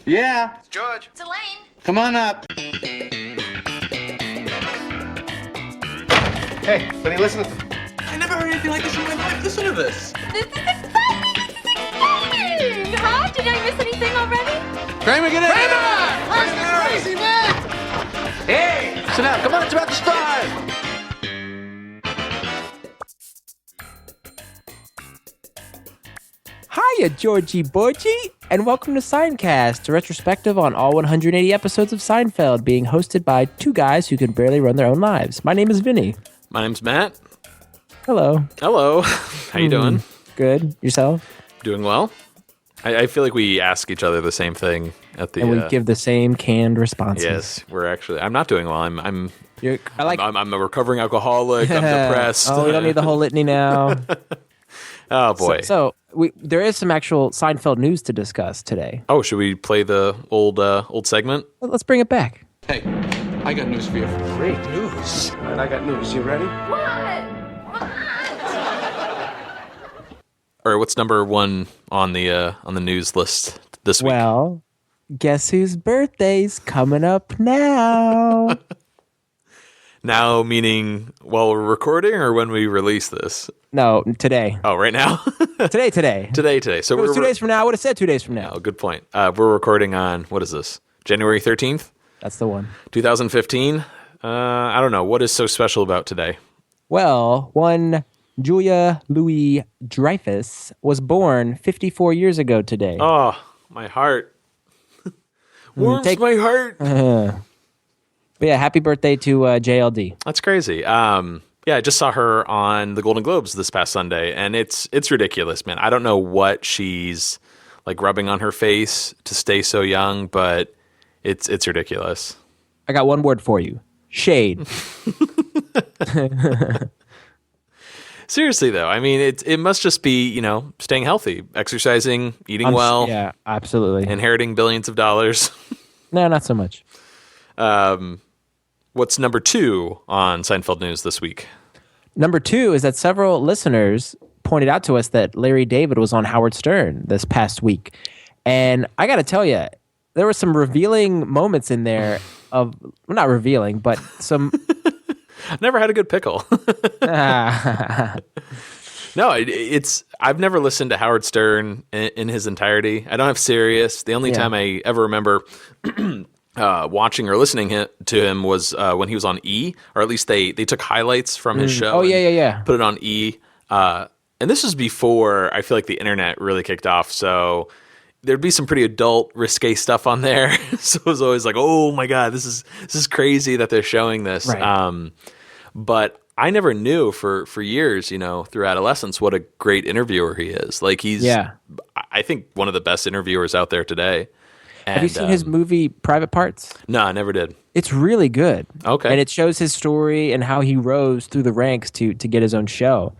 Yeah. It's George. It's Elaine. Come on up. Hey, Vinny, listen to... I never heard anything like this in my life. Listen to this. This is exciting! This is exciting! Huh? Did I miss anything already? Kramer, get in! Where's the crazy man? Hey! Sit down. Come on, it's about to start. Hiya, Georgie Borgie, and welcome to Seincast, a retrospective on all 180 episodes of Seinfeld, being hosted by two guys who can barely run their own lives. My name is Vinny. My name's Matt. Hello. Hello. How you doing? Good. Yourself? Doing well. I feel like we ask each other the same thing at the. And we give the same canned responses. Yes, we're actually. I'm not doing well. I'm a recovering alcoholic. I'm depressed. Oh, we don't need the whole litany now. Oh boy. So there is some actual Seinfeld news to discuss today. Oh, should we play the old segment? Let's bring it back. Hey, I got news for you. Great news. All right, I got news. You ready? What? All right, what's number one on the news list this week? Well, guess whose birthday's coming up now? Now, meaning while we're recording or when we release this? No, today. Oh, right now? Today. Today. So If it was 2 days from now, I would have said 2 days from now. Oh, good point. We're recording on, what is this? January 13th? That's the one. 2015? I don't know. What is so special about today? Well, one Julia Louis-Dreyfus was born 54 years ago today. Oh, my heart. Warms my heart. But yeah, happy birthday to JLD. That's crazy. Yeah, I just saw her on the Golden Globes this past Sunday, and it's ridiculous, man. I don't know what she's like rubbing on her face to stay so young, but it's ridiculous. I got one word for you. Shade. Seriously, though, I mean, it must just be, staying healthy, exercising, eating well. Yeah, absolutely. Inheriting billions of dollars. No, not so much. What's number 2 on Seinfeld News this week? Number 2 is that several listeners pointed out to us that Larry David was on Howard Stern this past week. And I got to tell you, there were some revealing moments in there of, well, not revealing, but some... Never had a good pickle. No, I've never listened to Howard Stern in his entirety. I don't have Sirius. The only time I ever remember watching or listening to him was when he was on E, or at least they took highlights from his show. Oh, yeah. Put it on E. And this was before I feel like the internet really kicked off. So there'd be some pretty adult, risque stuff on there. So it was always like, oh my God, this is crazy that they're showing this. Right. But I never knew for years, through adolescence, what a great interviewer he is. Like I think one of the best interviewers out there today. And, have you seen his movie Private Parts? No, I never did. It's really good. Okay. And it shows his story and how he rose through the ranks to get his own show.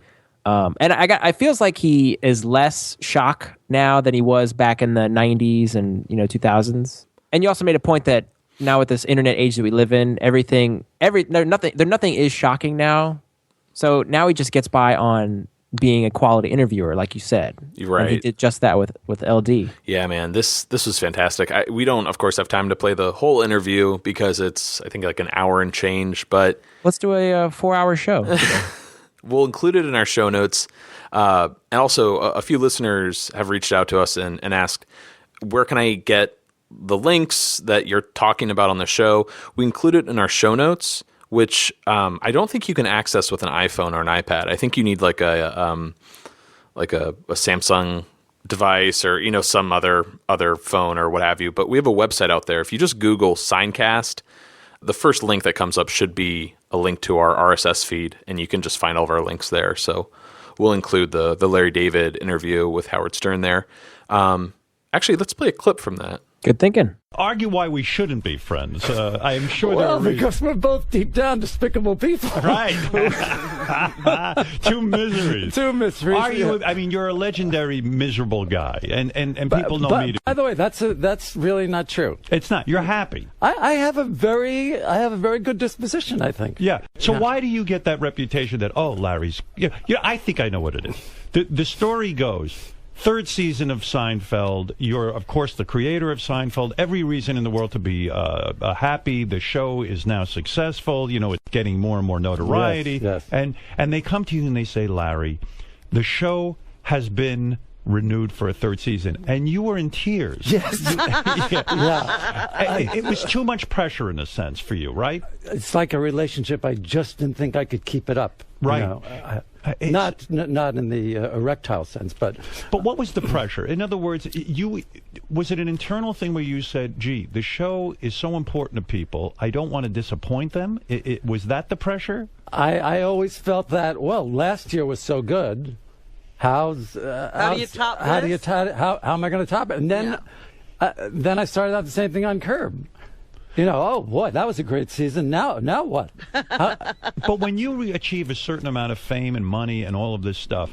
And I feels like he is less shock now than he was back in the 90s and 2000s. And you also made a point that now with this internet age that we live in, nothing is shocking now. So now he just gets by on being a quality interviewer, like you said. You're right. And he did just that with LD. Yeah, man, this was fantastic. We don't, of course, have time to play the whole interview because it's, I think, like an hour and change. But let's do a 4-hour show. We'll include it in our show notes. And also, a few listeners have reached out to us and asked, where can I get the links that you're talking about on the show? We include it in our show notes, which I don't think you can access with an iPhone or an iPad. I think you need like a Samsung device or some other phone or what have you. But we have a website out there. If you just Google Seincast, the first link that comes up should be a link to our RSS feed, and you can just find all of our links there. So we'll include the Larry David interview with Howard Stern there. Actually, let's play a clip from that. Good thinking. Argue why we shouldn't be friends. I am sure well, there are because we're both deep down despicable people. Right. Two miseries. Two miseries. I mean, you're a legendary miserable guy, and people know me. By the way, that's really not true. It's not. You're happy. I have a very good disposition, I think. Yeah. So why do you get that reputation that Larry's? I think I know what it is. The story goes, Third season of Seinfeld. You're, of course, the creator of Seinfeld. Every reason in the world to be happy. The show is now successful. You know, it's getting more and more notoriety. Yes. And they come to you and they say, Larry, the show has been renewed for a third season, and you were in tears. Yes. It was too much pressure in a sense for you, right? It's like a relationship. I just didn't think I could keep it up. Right. You know, not in the erectile sense, but what was the pressure? In other words, was it an internal thing where you said, "Gee, the show is so important to people. I don't want to disappoint them." Was that the pressure? I always felt that. Well, last year was so good. How do you top this? How am I going to top it? And then, then I started out the same thing on Curb. You know, oh boy, that was a great season. Now what? But when you achieve a certain amount of fame and money and all of this stuff,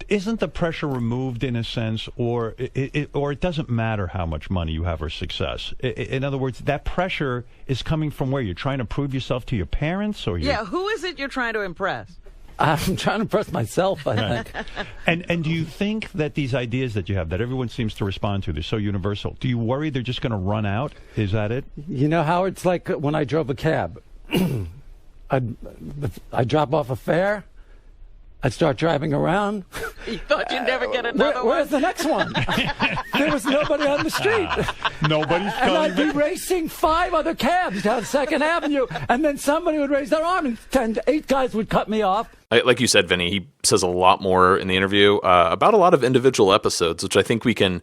isn't the pressure removed in a sense, or it doesn't matter how much money you have or success? In other words, that pressure is coming from where? You're trying to prove yourself to your parents, or who is it you're trying to impress? I'm trying to impress myself, I think. And do you think that these ideas that you have, that everyone seems to respond to, they're so universal, do you worry they're just going to run out? Is that it? You know how it's like when I drove a cab. I'd drop off a fare. I'd start driving around. You thought you'd never get another one? Where's the next one? There was nobody on the street. Nobody's And coming. I'd be racing 5 other cabs down 2nd Avenue, and then somebody would raise their arm, and 8 guys would cut me off. Like you said, Vinny, he says a lot more in the interview about a lot of individual episodes, which I think we can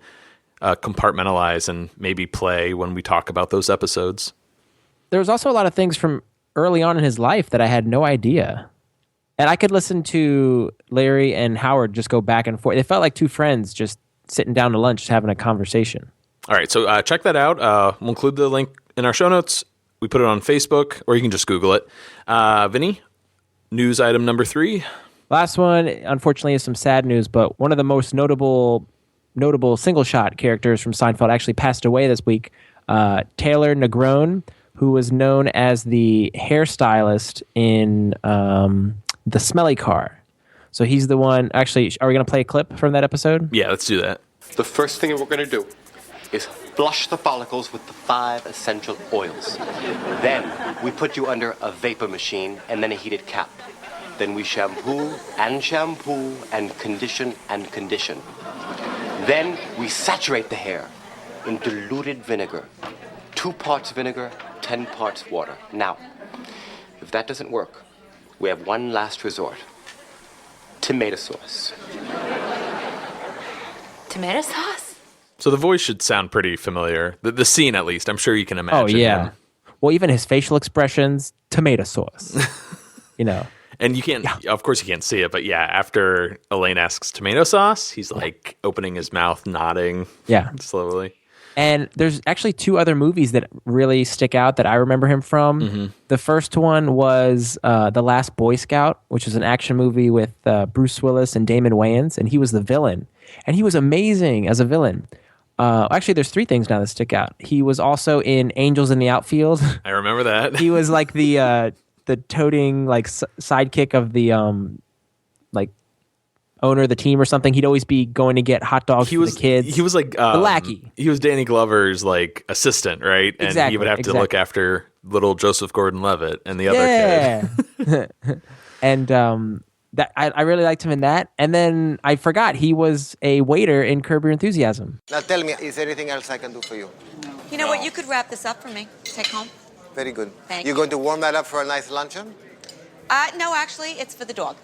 compartmentalize and maybe play when we talk about those episodes. There was also a lot of things from early on in his life that I had no idea. And I could listen to Larry and Howard just go back and forth. It felt like two friends just sitting down to lunch, just having a conversation. All right, so check that out. We'll include the link in our show notes. We put it on Facebook, or you can just Google it. Vinny, news item number 3. Last one, unfortunately, is some sad news, but one of the most notable single-shot characters from Seinfeld actually passed away this week. Taylor Negron, who was known as the hairstylist in The Smelly Car. So he's the one. Actually, are we going to play a clip from that episode? Yeah, let's do that. The first thing we're going to do is flush the follicles with the 5 essential oils. Then we put you under a vapor machine and then a heated cap. Then we shampoo and condition and condition. Then we saturate the hair in diluted vinegar. 2 parts vinegar, 10 parts water. Now, if that doesn't work, we have one last resort. Tomato sauce. Tomato sauce? So the voice should sound pretty familiar. The scene, at least. I'm sure you can imagine. Oh, yeah. him. Well, even his facial expressions, tomato sauce. You know. And you can't, of course you can't see it, but yeah, after Elaine asks tomato sauce, he's like opening his mouth, nodding slowly. And there's actually 2 other movies that really stick out that I remember him from. Mm-hmm. The first one was The Last Boy Scout, which was an action movie with Bruce Willis and Damon Wayans, and he was the villain. And he was amazing as a villain. Actually, there's 3 things now that stick out. He was also in Angels in the Outfield. I remember that. He was like the toting like sidekick of the like owner of the team or something. He'd always be going to get hot dogs for the kids. He was like the lackey. He was Danny Glover's like assistant, right? And he would have to look after little Joseph Gordon-Levitt and the other kid. And that I really liked him in that. And then I forgot he was a waiter in Curb Your Enthusiasm. Now tell me, is there anything else I can do for you? You know what? You could wrap this up for me. Take home. Very good. Thank You're going to warm that up for a nice luncheon? No, actually, it's for the dog.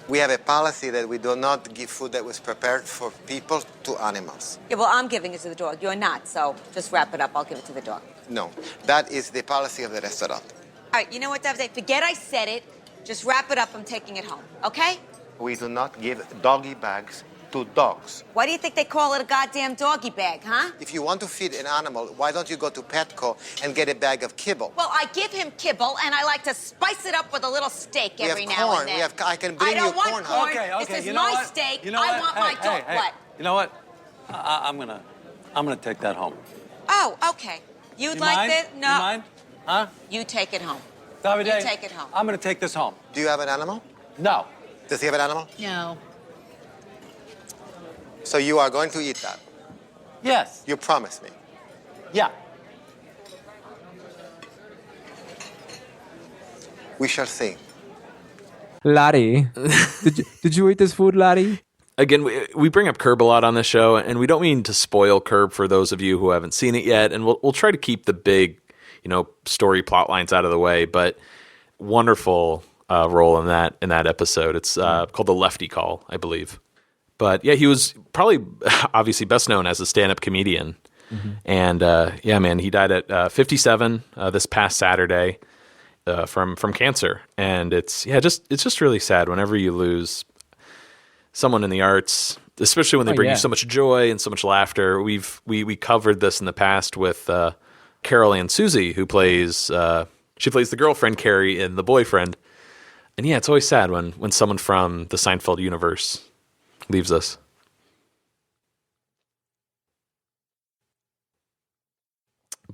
We have a policy that we do not give food that was prepared for people to animals. Yeah, well, I'm giving it to the dog. You're not, so just wrap it up. I'll give it to the dog. No, that is the policy of the restaurant. All right, you know what, Davide? Forget I said it. Just wrap it up. I'm taking it home, okay? We do not give doggy bags to dogs. Why do you think they call it a goddamn doggy bag, huh? If you want to feed an animal, why don't you go to Petco and get a bag of kibble? Well, I give him kibble, and I like to spice it up with a little steak every now corn. and then. I can bring I don't you want corn. corn. Okay, This is you know my what? steak. You know I what? want my dog. Hey. What? You know what? I'm gonna take that home. Oh, okay. You'd You like mind? this? No. You mind? Huh? You take it home. Davide, You take it home. I'm gonna take this home. Do you have an animal? No. Does he have an animal? No. So you are going to eat that? Yes. You promise me. Yeah. We shall see. Lottie, did you eat this food, Lottie? Again, we bring up Curb a lot on this show, and we don't mean to spoil Curb for those of you who haven't seen it yet. And we'll try to keep the big, story plot lines out of the way. But wonderful role in that episode. It's called The Lefty Call, I believe. But yeah, he was probably obviously best known as a stand-up comedian. Mm-hmm. And man, he died at 57 this past Saturday from cancer. And it's just really sad whenever you lose someone in the arts, especially when they bring you so much joy and so much laughter. We covered this in the past with Carol Ann Susie, who plays the girlfriend Carrie in The Boyfriend. And yeah, it's always sad when someone from the Seinfeld universe leaves us.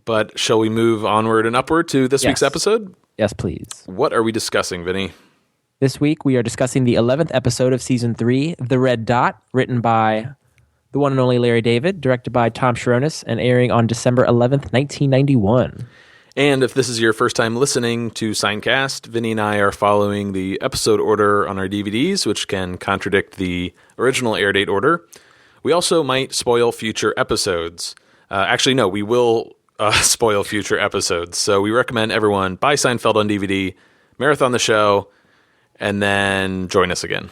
But shall we move onward and upward to this week's episode? Yes, please. What are we discussing, Vinny? This week we are discussing the 11th episode of Season 3, The Red Dot, written by the one and only Larry David, directed by Tom Sharonis, and airing on December 11th, 1991. And if this is your first time listening to Seincast, Vinny and I are following the episode order on our DVDs, which can contradict the original air date order. We also might spoil future episodes. Actually, no, we will spoil future episodes. So we recommend everyone buy Seinfeld on DVD, marathon the show, and then join us again.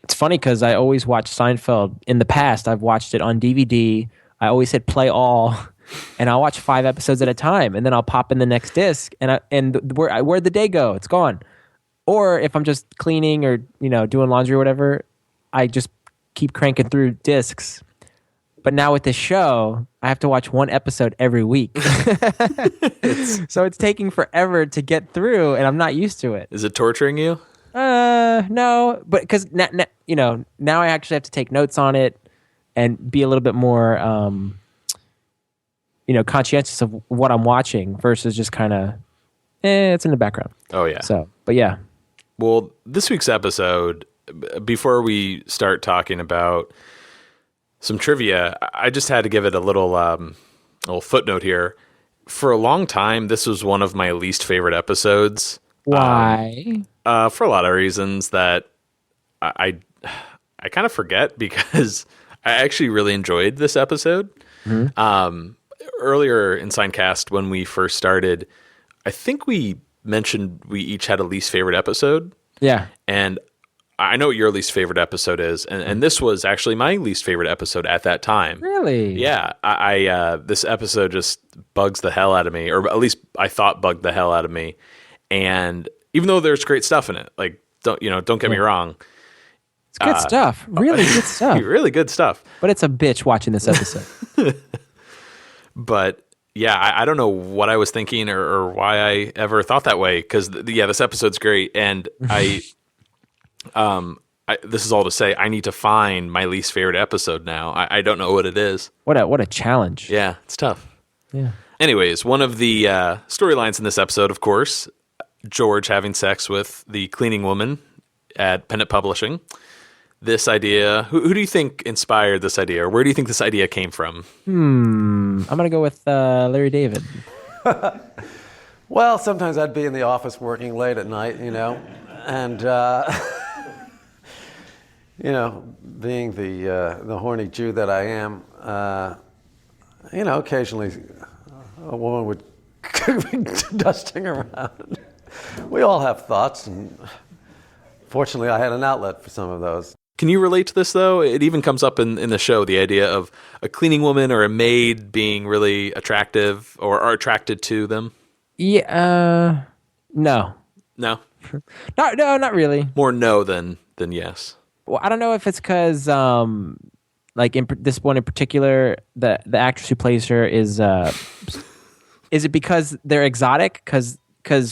It's funny because I always watch Seinfeld. In the past, I've watched it on DVD. I always hit play all, and I'll watch 5 episodes at a time, and then I'll pop in the next disc, and where'd the day go? It's gone. Or if I'm just cleaning or doing laundry or whatever, I just keep cranking through discs. But now with this show, I have to watch 1 episode every week. So it's taking forever to get through, and I'm not used to it. Is it torturing you? No, but because now I actually have to take notes on it and be a little bit more, conscientious of what I'm watching versus just kind of, it's in the background. Oh yeah. So, but yeah. Well, this week's episode, before we start talking about some trivia, I just had to give it a little footnote here. For a long time, this was one of my least favorite episodes. Why? For a lot of reasons that I kind of forget, because I actually really enjoyed this episode. Mm-hmm. Earlier in Seinecast, when we first started, I think we mentioned we each had a least favorite episode. Yeah. And I know what your least favorite episode is, and this was actually my least favorite episode at that time. Really? Yeah. I this episode just bugs the hell out of me, or at least I thought bugged the hell out of me. And even though there's great stuff in it, like don't get me wrong, it's good stuff. Really good stuff. Really good stuff. But it's a bitch watching this episode. But yeah, I don't know what I was thinking or why I ever thought that way. Because this episode's great, and this is all to say, I need to find my least favorite episode now. I don't know what it is. What a challenge. Yeah, it's tough. Yeah. Anyways, one of the storylines in this episode, of course, George having sex with the cleaning woman at Pennant Publishing. This idea, who do you think inspired this idea, or where do you think this idea came from? I'm going to go with Larry David. Well, sometimes I'd be in the office working late at night, and, being the horny Jew that I am, occasionally a woman would be dusting around. We all have thoughts, and fortunately I had an outlet for some of those. Can you relate to this, though? It even comes up in the show, the idea of a cleaning woman or a maid being really attractive or are attracted to them. Yeah, no. No? No, not really. More no than yes. Well, I don't know if it's because, this one in particular, the actress who plays her is it because they're exotic? Because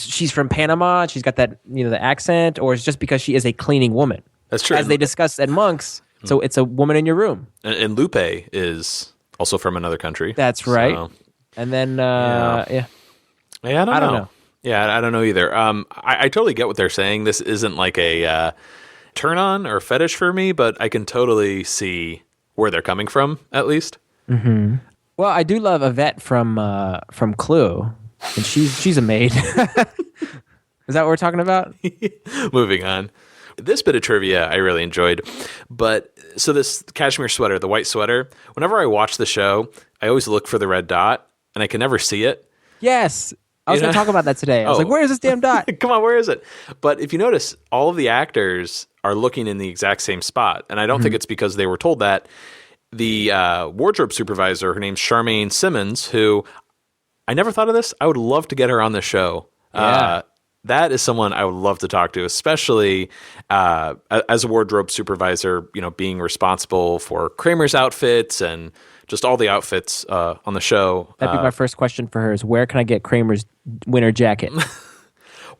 she's from Panama, she's got that, the accent, or is it just because she is a cleaning woman? That's true. As they discuss at Monks, so it's a woman in your room. And Lupe is also from another country. That's right. So, and then, yeah. Yeah, I don't know. Yeah, I don't know either. I totally get what they're saying. This isn't like a turn on or fetish for me, but I can totally see where they're coming from, at least. Mm-hmm. Well, I do love Yvette from Clue, and she's a maid. Is that what we're talking about? Moving on. This bit of trivia I really enjoyed. But so this cashmere sweater, the white sweater, whenever I watch the show, I always look for the red dot, and I can never see it. Yes. I was going to talk about that today. I was like, where is this damn dot? Come on, where is it? But if you notice, all of the actors are looking in the exact same spot. And I don't think it's because they were told that. The wardrobe supervisor, her name's Charmaine Simmons, who I never thought of this. I would love to get her on the show. Yeah. That is someone I would love to talk to, especially as a wardrobe supervisor, being responsible for Kramer's outfits and just all the outfits on the show. That'd be my first question for her is, where can I get Kramer's winter jacket?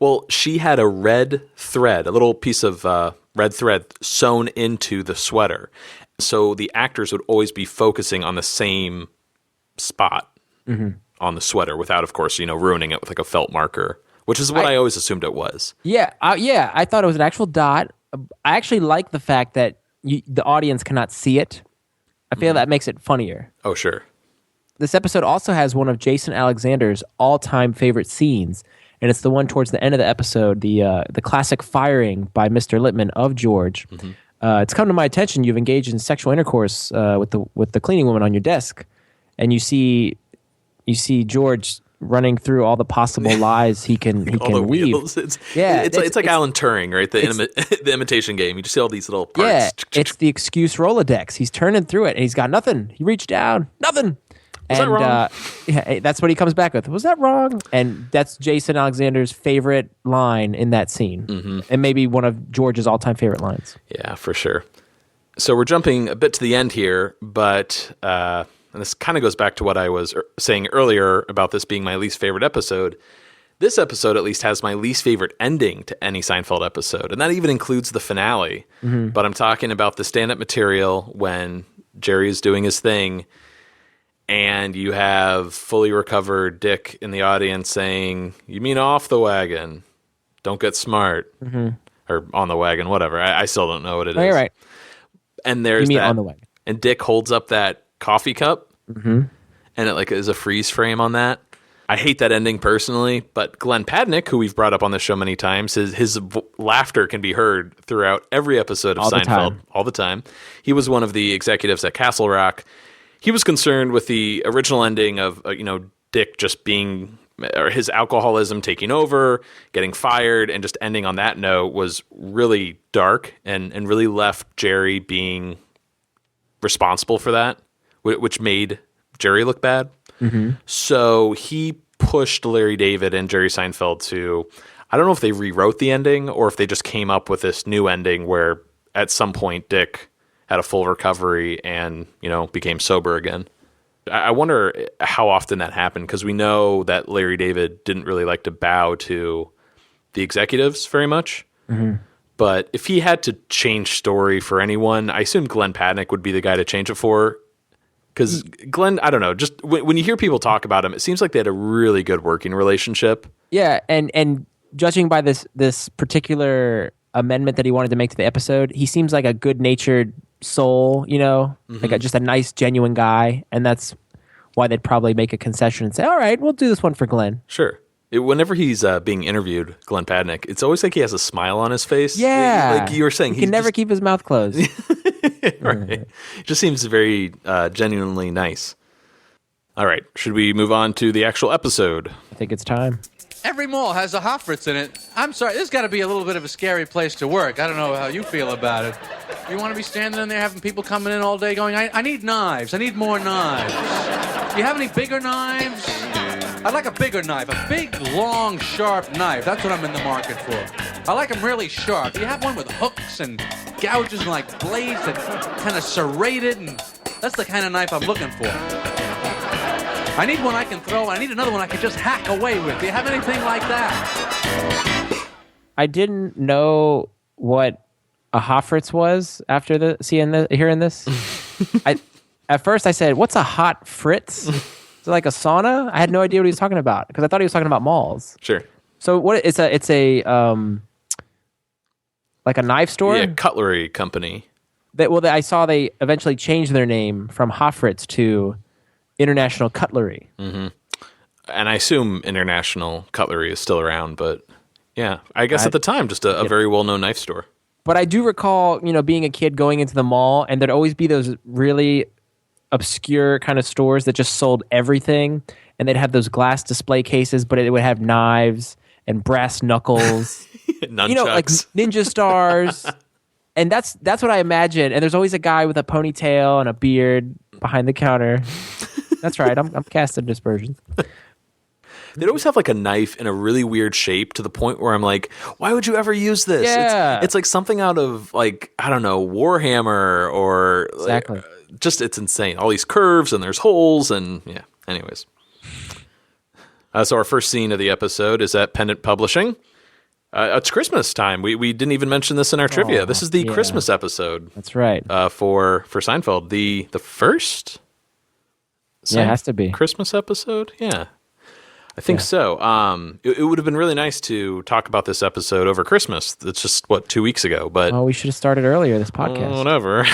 Well, she had a red thread, a little piece of red thread sewn into the sweater. So the actors would always be focusing on the same spot on the sweater without, of course, ruining it with like a felt marker, which is what I always assumed it was. Yeah. I thought it was an actual dot. I actually like the fact that the audience cannot see it. I feel that makes it funnier. Oh, sure. This episode also has one of Jason Alexander's all-time favorite scenes, and it's the one towards the end of the episode, the classic firing by Mr. Lippman of George. It's come to my attention you've engaged in sexual intercourse with the cleaning woman on your desk, and you see George running through all the possible lies he can weave. It's like Alan Turing, right? The imitation game. You just see all these little parts. Yeah, it's the excuse Rolodex. He's turning through it, and he's got nothing. He reached down, nothing. Was that wrong? That's what he comes back with. Was that wrong? And that's Jason Alexander's favorite line in that scene, and maybe one of George's all-time favorite lines. Yeah, for sure. So we're jumping a bit to the end here, but and this kind of goes back to what I was saying earlier about this being my least favorite episode. This episode at least has my least favorite ending to any Seinfeld episode, and that even includes the finale. But I'm talking about the stand-up material when Jerry is doing his thing, and you have fully recovered Dick in the audience saying, "You mean off the wagon? Don't get smart." Or on the wagon, whatever. I still don't know what it is. You're right. And there's you mean that, on the wagon. And Dick holds up that coffee cup, and it like is a freeze frame on that. I hate that ending personally, but Glenn Padnick, who we've brought up on the show many times, his laughter can be heard throughout every episode of Seinfeld all the time. He was one of the executives at Castle Rock. He was concerned with the original ending of Dick just being, or his alcoholism taking over, getting fired, and just ending on that note was really dark and really left Jerry being responsible for that, which made Jerry look bad. So he pushed Larry David and Jerry Seinfeld to, I don't know if they rewrote the ending or if they just came up with this new ending where at some point Dick had a full recovery and, became sober again. I wonder how often that happened, because we know that Larry David didn't really like to bow to the executives very much. But if he had to change story for anyone, I assume Glenn Padnick would be the guy to change it for. Because Glenn, I don't know, just when you hear people talk about him, it seems like they had a really good working relationship. Yeah, and judging by this particular amendment that he wanted to make to the episode, he seems like a good-natured soul, like just a nice, genuine guy, and that's why they'd probably make a concession and say, all right, we'll do this one for Glenn. Sure. Whenever he's being interviewed, Glenn Padnick, it's always like he has a smile on his face. Yeah. Like you were saying. He can never keep his mouth closed. Right. Just seems very genuinely nice. All right. Should we move on to the actual episode? I think it's time. Every mall has a Hofritz in it. I'm sorry, this has got to be a little bit of a scary place to work. I don't know how you feel about it. You want to be standing in there having people coming in all day going, I need knives. I need more knives. Do you have any bigger knives? I'd like a bigger knife. A big, long, sharp knife. That's what I'm in the market for. I like them really sharp. Do you have one with hooks and gouges and like blades that kind of serrated? And that's the kind of knife I'm looking for. I need one I can throw. I need another one I can just hack away with. Do you have anything like that? I didn't know what a Hofritz was after hearing this. At first I said, what's a hot Fritz? Is it like a sauna? I had no idea what he was talking about because I thought he was talking about malls. Sure. So what? It's a like a knife store? Yeah, cutlery company. I saw they eventually changed their name from Hofritz to International Cutlery. Mm-hmm. And I assume International Cutlery is still around, but yeah, I guess at the time, just a very well-known knife store. But I do recall, being a kid going into the mall, and there'd always be those really obscure kind of stores that just sold everything, and they'd have those glass display cases, but it would have knives and brass knuckles, nunchucks, like ninja stars, and that's what I imagine. And there's always a guy with a ponytail and a beard behind the counter. That's right, I'm casting dispersions. They'd always have like a knife in a really weird shape to the point where I'm like, why would you ever use this? Yeah. It's like something out of like, I don't know, Warhammer or exactly. Just it's insane. All these curves and there's holes and yeah. Anyways. So our first scene of the episode is at Pendant Publishing. It's Christmas time. We didn't even mention this in our trivia. This is the Christmas episode. That's right. For Seinfeld. The first it has to be. Christmas episode? Yeah. I think so. It would have been really nice to talk about this episode over Christmas. It's just, 2 weeks ago. But we should have started earlier, this podcast. Whatever.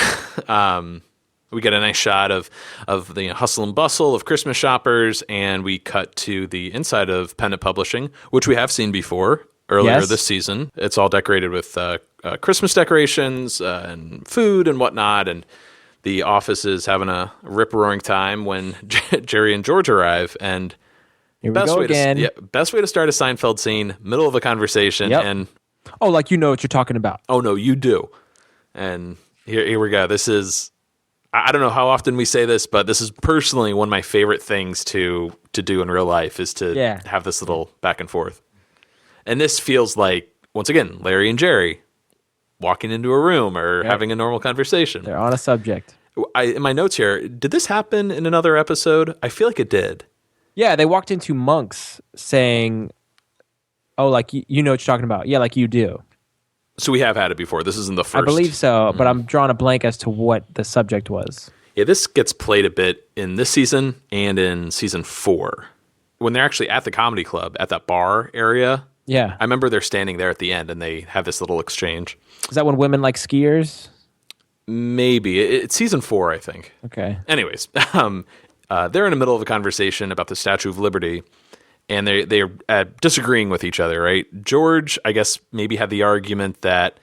We get a nice shot of the hustle and bustle of Christmas shoppers, and we cut to the inside of Pendant Publishing, which we have seen before earlier this season. It's all decorated with Christmas decorations and food and whatnot, and the office is having a rip-roaring time when Jerry and George arrive, and here we go again. Best way to start a Seinfeld scene, middle of a conversation, and like you know what you're talking about. Oh no, you do. And here we go. This is, I don't know how often we say this, but this is personally one of my favorite things to do in real life is to have this little back and forth. And this feels like, once again, Larry and Jerry walking into a room or having a normal conversation. They're on a subject. In my notes here, did this happen in another episode? I feel like it did. Yeah, they walked into Monk's saying, oh, like, you know what you're talking about. Yeah, like you do. So we have had it before. This isn't the first. I believe so, but I'm drawing a blank as to what the subject was. Yeah, this gets played a bit in this season and in season 4. When they're actually at the comedy club, at that bar area. Yeah. I remember they're standing there at the end and they have this little exchange. Is that when women like skiers? Maybe. It's season 4, I think. Okay. Anyways, they're in the middle of a conversation about the Statue of Liberty, and they're disagreeing with each other, right? George, I guess, maybe had the argument that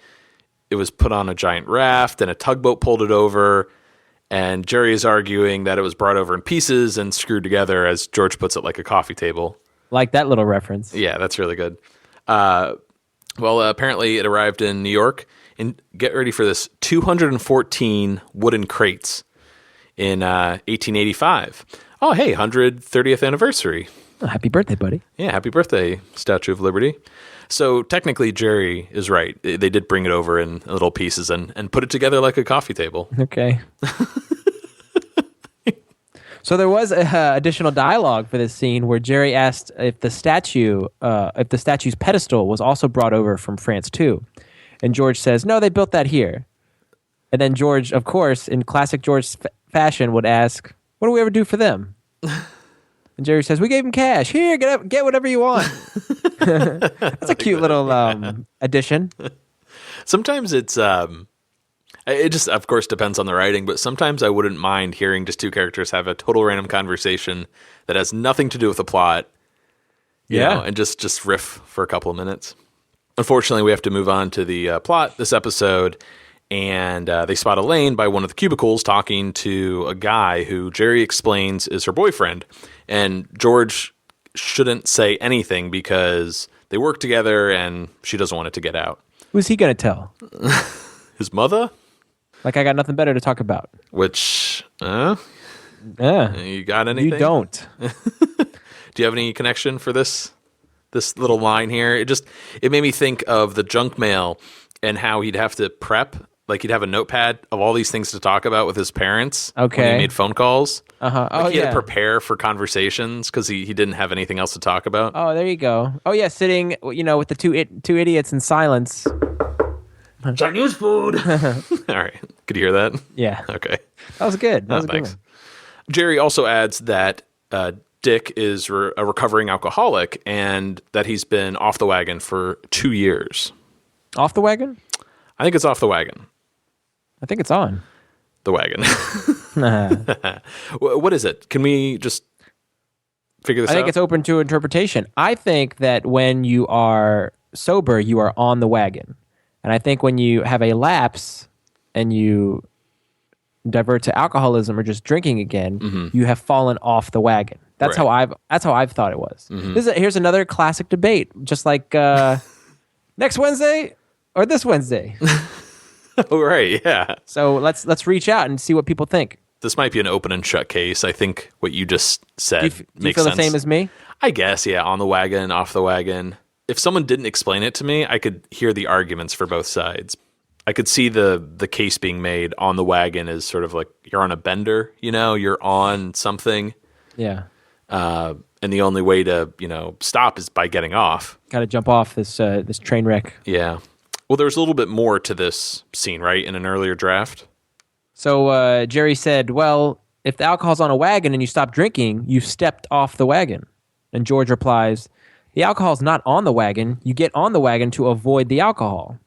it was put on a giant raft and a tugboat pulled it over, and Jerry is arguing that it was brought over in pieces and screwed together, as George puts it, like a coffee table. Like that little reference. Yeah, that's really good. Apparently it arrived in New York, and get ready for this, 214 wooden crates in 1885. Oh, hey, 130th anniversary. Oh, happy birthday, buddy. Yeah, happy birthday, Statue of Liberty. So technically, Jerry is right. They did bring it over in little pieces and put it together like a coffee table. Okay. So there was additional dialogue for this scene where Jerry asked if the statue's pedestal was also brought over from France too. And George says, no, they built that here. And then George, of course, in classic George fashion, would ask, what do we ever do for them? And Jerry says, we gave them cash. Here, get whatever you want. That's a cute little addition. Sometimes it's, it just, of course, depends on the writing, but sometimes I wouldn't mind hearing just two characters have a total random conversation that has nothing to do with the plot. You know, and just riff for a couple of minutes. Unfortunately, we have to move on to the plot this episode. And they spot Elaine by one of the cubicles talking to a guy who Jerry explains is her boyfriend. And George shouldn't say anything because they work together and she doesn't want it to get out. Who's he going to tell? His mother? Like, I got nothing better to talk about. Which, yeah. You got anything? You don't. Do you have any connection for this little line here? It made me think of the junk mail and how he'd have to prep. Like, he'd have a notepad of all these things to talk about with his parents when he made phone calls. Uh-huh. Like, he had to prepare for conversations because he didn't have anything else to talk about. Oh, there you go. Oh, yeah, sitting, with the two idiots in silence. Chinese food. All right. Could you hear that? Yeah. Okay. That was good. That was a good one. Jerry also adds that Dick is a recovering alcoholic and that he's been off the wagon for 2 years. Off the wagon? I think it's off the wagon. I think it's on. The wagon. What is it? Can we just figure this out? I think it's open to interpretation. I think that when you are sober, you are on the wagon. And I think when you have a lapse and you divert to alcoholism or just drinking again, you have fallen off the wagon. That's Right. how I've thought it was. Here's another classic debate, just like next Wednesday or this Wednesday. Oh, right, yeah. So let's reach out and see what people think. This might be an open and shut case. I think what you just said Do you makes feel sense. the same as me? I guess, yeah, on the wagon, off the wagon. If someone didn't explain it to me, I could hear the arguments for both sides. I could see the case being made on the wagon as sort of like you're on a bender, you're on something. Yeah. And the only way to, stop is by getting off. Got to jump off this train wreck. Yeah. Well, there's a little bit more to this scene, right, in an earlier draft? So Jerry said, well, if the alcohol's on a wagon and you stop drinking, you've stepped off the wagon. And George replies, the alcohol's not on the wagon. You get on the wagon to avoid the alcohol.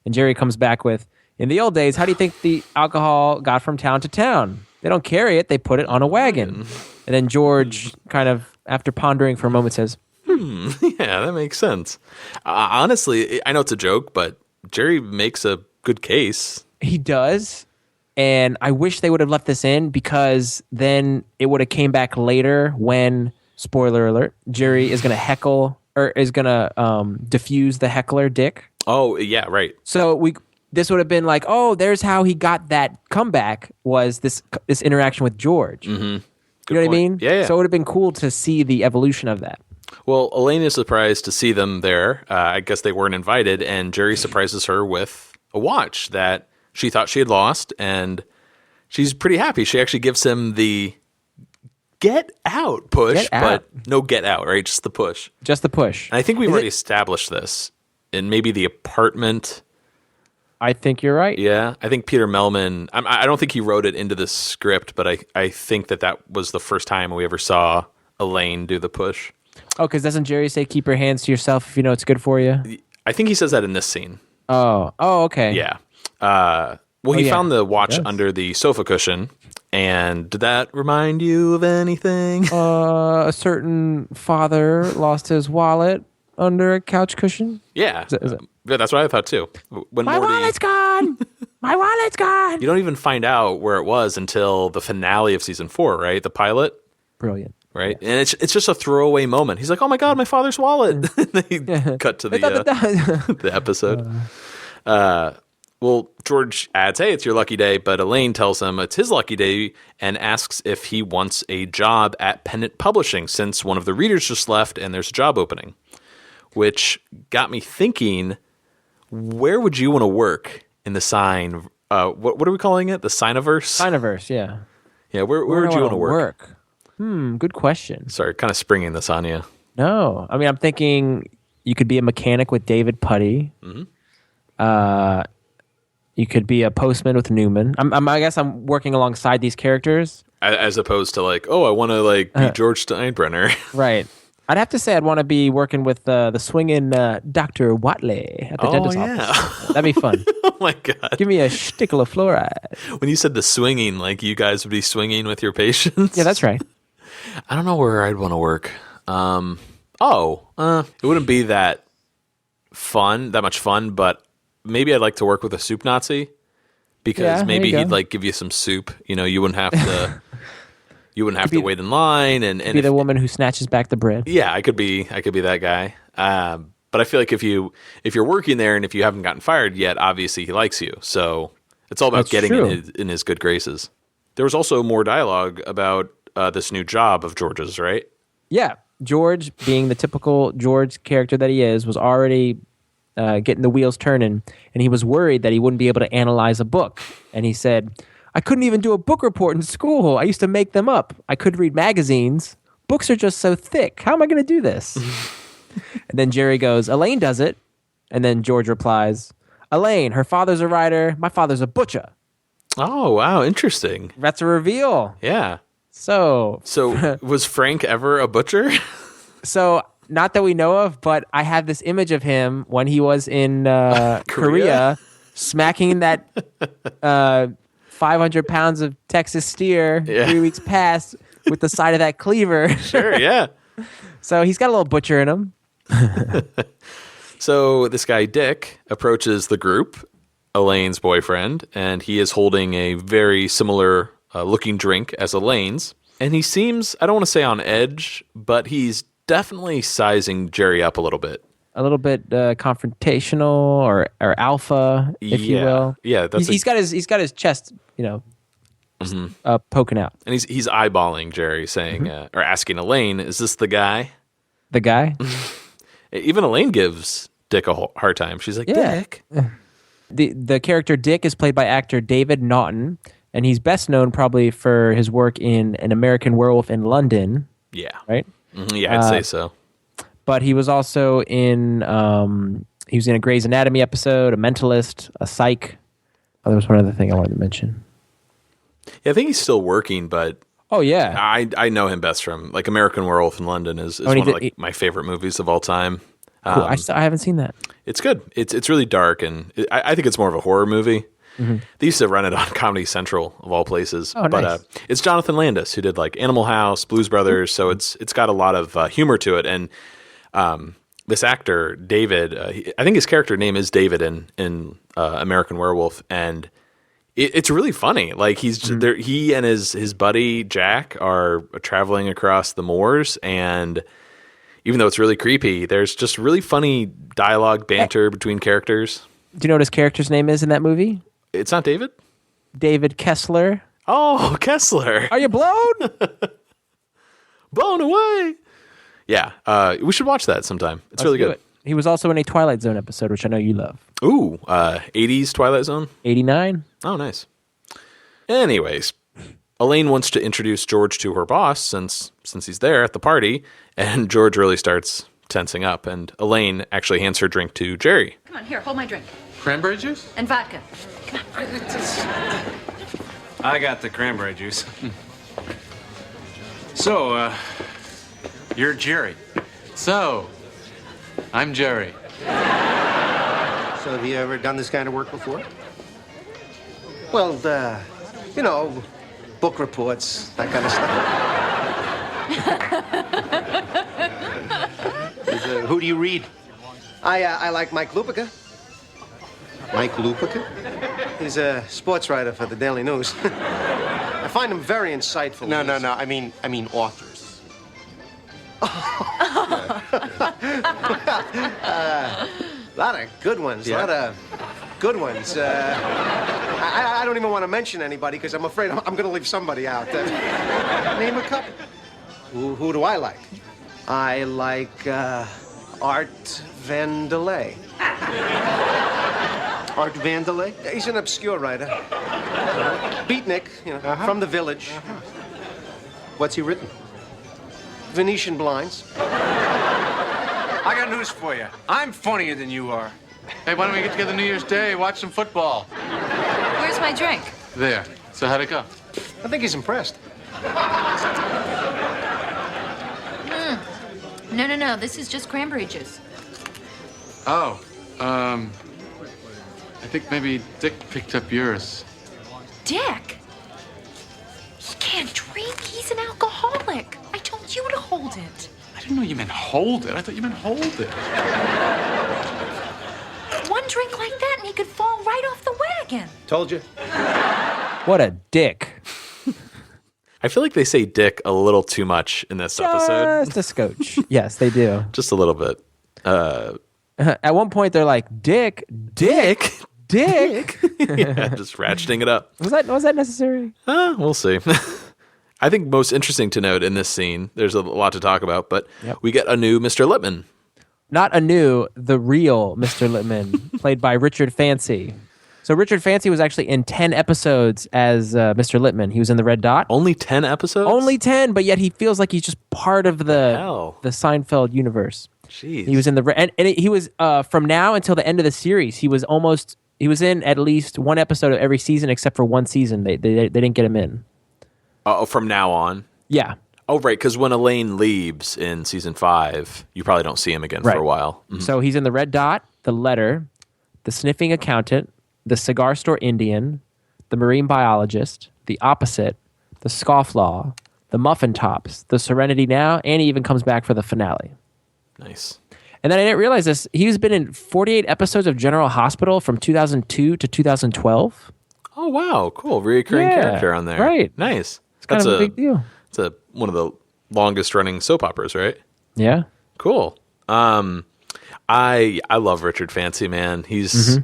And Jerry comes back with, in the old days, how do you think the alcohol got from town to town? They don't carry it. They put it on a wagon. And then George, kind of, after pondering for a moment, says, Yeah, that makes sense. Honestly, I know it's a joke, but Jerry makes a good case. he does. And I wish they would have left this in because then it would have came back later when, spoiler alert, Jerry is going to heckle or is going to diffuse the heckler Dick. Oh, yeah, right. So this would have been like, oh, there's how he got that comeback was this interaction with George. Mm-hmm. You know what I mean? Yeah. So it would have been cool to see the evolution of that. Well, Elaine is surprised to see them there. I guess they weren't invited, and Jerry surprises her with a watch that she thought she had lost, and she's pretty happy. She actually gives him the get out push, but no get out, right? Just the push. Just the push. And I think we've already established this in maybe the apartment. I think you're right. Yeah, I think Peter Melman, I don't think he wrote it into the script, but I think that was the first time we ever saw Elaine do the push. Oh, because doesn't Jerry say keep your hands to yourself if you know it's good for you? I think he says that in this scene. Oh, okay. Yeah. He found the watch under the sofa cushion, and did that remind you of anything? A certain father lost his wallet under a couch cushion. Yeah. Yeah, that's what I thought too. When My wallet's gone! My wallet's gone! You don't even find out where it was until the finale of season 4, right? The pilot. Brilliant. Right? Yes. And it's just a throwaway moment. He's like, oh my God, my father's wallet. They cut to the episode. Well, George adds, hey, it's your lucky day, but Elaine tells him it's his lucky day and asks if he wants a job at Pennant Publishing since one of the readers just left and there's a job opening, which got me thinking, where would you want to work in the sign? What are we calling it? The Signiverse? Signiverse, yeah. Yeah, where would you want to work? Good question. Sorry, kind of springing this on you. No. I mean, I'm thinking you could be a mechanic with David Putty. Mm-hmm. You could be a postman with Newman. I guess I'm working alongside these characters. As opposed to like, oh, I want to like be George Steinbrenner. Right. I'd have to say I'd want to be working with the swinging Dr. Watley at the dentist's office. That'd be fun. Oh, my God. Give me a shtickle of fluoride. When you said the swinging, like you guys would be swinging with your patients? Yeah, that's right. I don't know where I'd want to work. It wouldn't be that much fun, but maybe I'd like to work with a soup Nazi because maybe he'd like give you some soup. You know, you wouldn't have to. You wouldn't have to wait in line and be the woman who snatches back the bread. Yeah, I could be that guy. But I feel like if you're working there and if you haven't gotten fired yet, obviously he likes you. So it's all about getting in his good graces. There was also more dialogue about this new job of George's, right? Yeah. George, being the typical George character that he is, was already getting the wheels turning, and he was worried that he wouldn't be able to analyze a book. And he said, I couldn't even do a book report in school. I used to make them up. I could read magazines. Books are just so thick. How am I going to do this? And then Jerry goes, Elaine does it. And then George replies, Elaine, her father's a writer. My father's a butcher. Oh, wow. Interesting. That's a reveal. Yeah. So was Frank ever a butcher? So not that we know of, but I have this image of him when he was in Korea smacking that 500 pounds of Texas steer 3 weeks past with the side of that cleaver. Sure, yeah. So he's got a little butcher in him. So this guy, Dick, approaches the group, Elaine's boyfriend, and he is holding a very similar looking drink as Elaine's. And he seems, I don't want to say on edge, but he's definitely sizing Jerry up a little bit. A little bit confrontational or alpha, if you will. Yeah, he's got his chest, poking out. And he's eyeballing Jerry, saying or asking Elaine, "Is this the guy?" The guy? Even Elaine gives Dick a hard time. She's like, "Dick." The character Dick is played by actor David Naughton, and he's best known probably for his work in An American Werewolf in London. Yeah. Right? Yeah, I'd say so. But he was also in a Grey's Anatomy episode, a Mentalist, a Psych. Oh, there was one other thing I wanted to mention. Yeah, I think he's still working, but oh yeah, I know him best from like American Werewolf in London is one of my favorite movies of all time. Cool. I haven't seen that. It's good. It's really dark, and I think it's more of a horror movie. Mm-hmm. They used to run it on Comedy Central of all places. Oh, but nice. It's Jonathan Landis who did like Animal House, Blues Brothers, so it's got a lot of humor to it. And this actor David, I think his character name is David in American Werewolf, and it's really funny. Like he and his buddy Jack are traveling across the moors, and even though it's really creepy, there's just really funny dialogue, banter between characters. Do you know what his character's name is in that movie? It's not David? David Kessler. Oh, Kessler. Are you blown? Blown away. Yeah, we should watch that sometime. It's really good. He was also in a Twilight Zone episode, which I know you love. Ooh, 80s Twilight Zone? 89. Oh, nice. Anyways, Elaine wants to introduce George to her boss since he's there at the party, and George really starts tensing up, and Elaine actually hands her drink to Jerry. Come on, here, hold my drink. Cranberry juice? And vodka. I got the cranberry juice. So, you're Jerry. So, I'm Jerry. So have you ever done this kind of work before? Well, book reports, that kind of stuff. Who do you read? I like Mike Lupica. Mike Lupica? He's a sports writer for the Daily News. I find him very insightful. No. I mean authors. A lot of good ones. Yeah. A lot of good ones. I don't even want to mention anybody because I'm afraid I'm going to leave somebody out. Name a couple. Who do I like? I like Art Vandelay. Art Vandelay? He's an obscure writer. Beatnik, from the Village. What's he written? Venetian Blinds. I got news for you. I'm funnier than you are. Hey, why don't we get together New Year's Day, watch some football? Where's my drink? There. So how'd it go? I think he's impressed. No. This is just cranberry juice. Oh, I think maybe Dick picked up yours. Dick? He can't drink. He's an alcoholic. I told you to hold it. I didn't know you meant hold it. I thought you meant hold it. One drink like that and he could fall right off the wagon. Told you. What a dick. I feel like they say dick a little too much in this episode. Just a scotch. Yes, they do. Just a little bit. At one point, they're like, Dick. Yeah, just ratcheting it up. Was that necessary? We'll see. I think most interesting to note in this scene, there's a lot to talk about, but we get a new Mr. Lippman. Not the real Mr. Lippman, played by Richard Fancy. So Richard Fancy was actually in 10 episodes as Mr. Lippman. He was in the Red Dot. Only 10 episodes? Only 10, but yet he feels like he's just part of the Seinfeld universe. Jeez. He was in he was from now until the end of the series. He was in at least one episode of every season except for one season. They didn't get him in. From now on? Yeah. Oh, right, because when Elaine leaves in season 5, you probably don't see him again for a while. Mm-hmm. So he's in the Red Dot, the Letter, the Sniffing Accountant, the cigar store Indian, the marine biologist, the opposite, the scofflaw, the muffin tops, the Serenity Now, and he even comes back for the finale. Nice. And then I didn't realize this. He's been in 48 episodes of General Hospital from 2002 to 2012. Oh, wow. Cool. Reoccurring character on there. Right. Nice. It's kind of a big deal. It's one of the longest running soap operas, right? Yeah. Cool. I love Richard Fancy, man. He's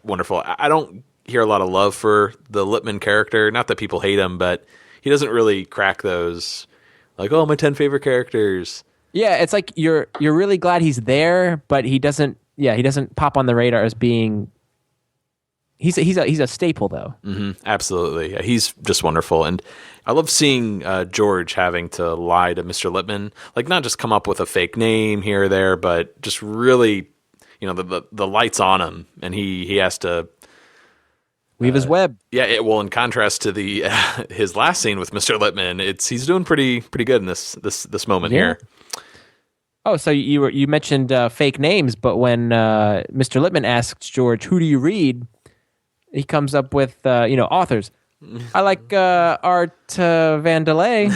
wonderful. I don't hear a lot of love for the Lippman character. Not that people hate him, but he doesn't really crack those, like, oh, my 10 favorite characters. Yeah, it's like you're really glad he's there, but he doesn't pop on the radar as being. He's a staple though. Absolutely, yeah, he's just wonderful, and I love seeing George having to lie to Mr. Lippman, like not just come up with a fake name here or there, but just really, the lights on him, and he has to weave his web. Yeah, in contrast to the his last scene with Mr. Lippman, he's doing pretty good in this moment here. Oh, so you mentioned fake names, but when Mr. Lippman asks George, "Who do you read?" he comes up with authors. I like Art Vandelay.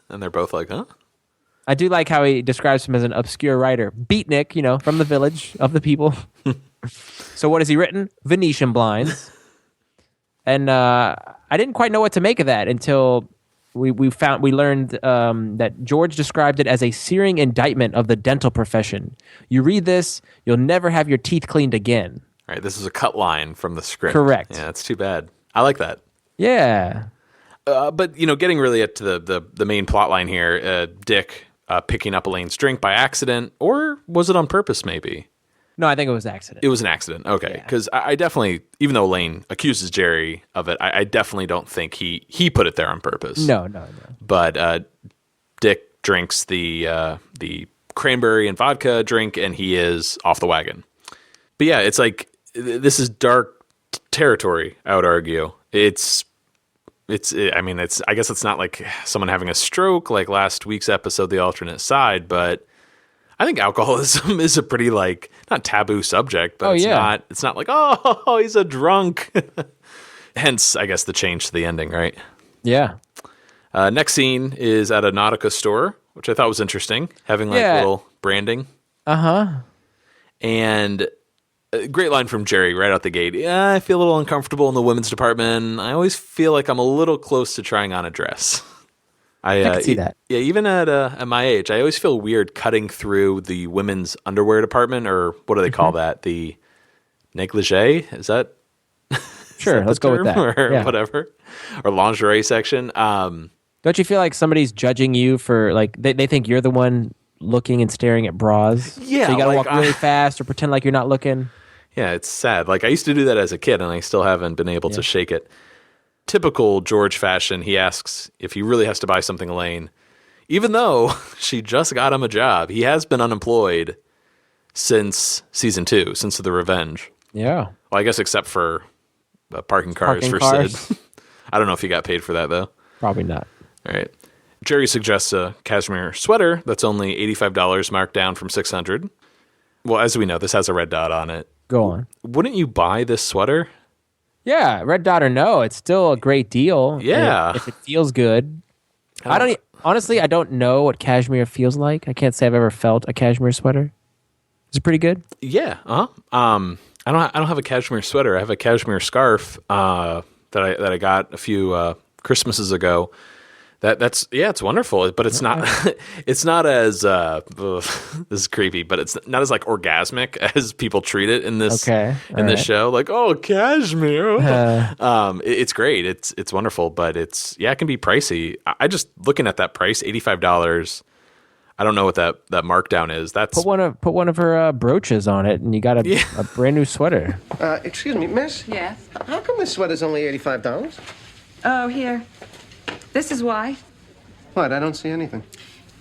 And they're both like, huh? I do like how he describes him as an obscure writer. Beatnik, from the village of the people. So what has he written? Venetian Blinds. And I didn't quite know what to make of that until we learned that George described it as a searing indictment of the dental profession. You read this, you'll never have your teeth cleaned again. All right, this is a cut line from the script. Correct. Yeah, that's too bad. I like that. Yeah. But, getting really to the main plot line here, Dick picking up Elaine's drink by accident, or was it on purpose maybe? No, I think it was an accident. It was an accident. Okay. Because I definitely, even though Elaine accuses Jerry of it, I definitely don't think he put it there on purpose. No. But Dick drinks the cranberry and vodka drink, and he is off the wagon. But yeah, it's like, this is dark territory, I would argue. I guess it's not like someone having a stroke like last week's episode, The Alternate Side, but I think alcoholism is a pretty, like, not taboo subject, but it's not like, oh, he's a drunk. Hence, I guess, the change to the ending, right? Yeah. Next scene is at a Nautica store, which I thought was interesting, having little branding. And a great line from Jerry right out the gate. Yeah, I feel a little uncomfortable in the women's department. I always feel like I'm a little close to trying on a dress. I can see that. Yeah, even at my age, I always feel weird cutting through the women's underwear department, or what do they call that? The negligee? Is that? Sure, let's go with that. Or whatever. Or lingerie section. Don't you feel like somebody's judging you for, like, they think you're the one looking and staring at bras? Yeah. So you gotta walk really fast or pretend like you're not looking? Yeah, it's sad. Like, I used to do that as a kid, and I still haven't been able to shake it. Typical George fashion, he asks if he really has to buy something Elaine. Even though she just got him a job, he has been unemployed since season 2, since The Revenge. Yeah. Well, I guess except for parking cars for Sid. I don't know if he got paid for that, though. Probably not. All right. Jerry suggests a cashmere sweater that's only $85 marked down from $600. Well, as we know, this has a red dot on it. Go on. Wouldn't you buy this sweater? Yeah, red dot or no, it's still a great deal. Yeah. If it feels good. Honestly, I don't know what cashmere feels like. I can't say I've ever felt a cashmere sweater. Is it pretty good? Yeah. I don't have a cashmere sweater. I have a cashmere scarf that I got a few Christmases ago. It's wonderful, but it's not it's not as this is creepy, but it's not as like orgasmic as people treat it in this this show. Like, oh, cashmere. It's great. It's wonderful, but it can be pricey. I just looking at that price, $85. I don't know what that markdown is. That's put one of her brooches on it, and you got a brand new sweater. Excuse me, miss? Yes? How come this sweater's only $85? Oh, here. This is why. What? I don't see anything.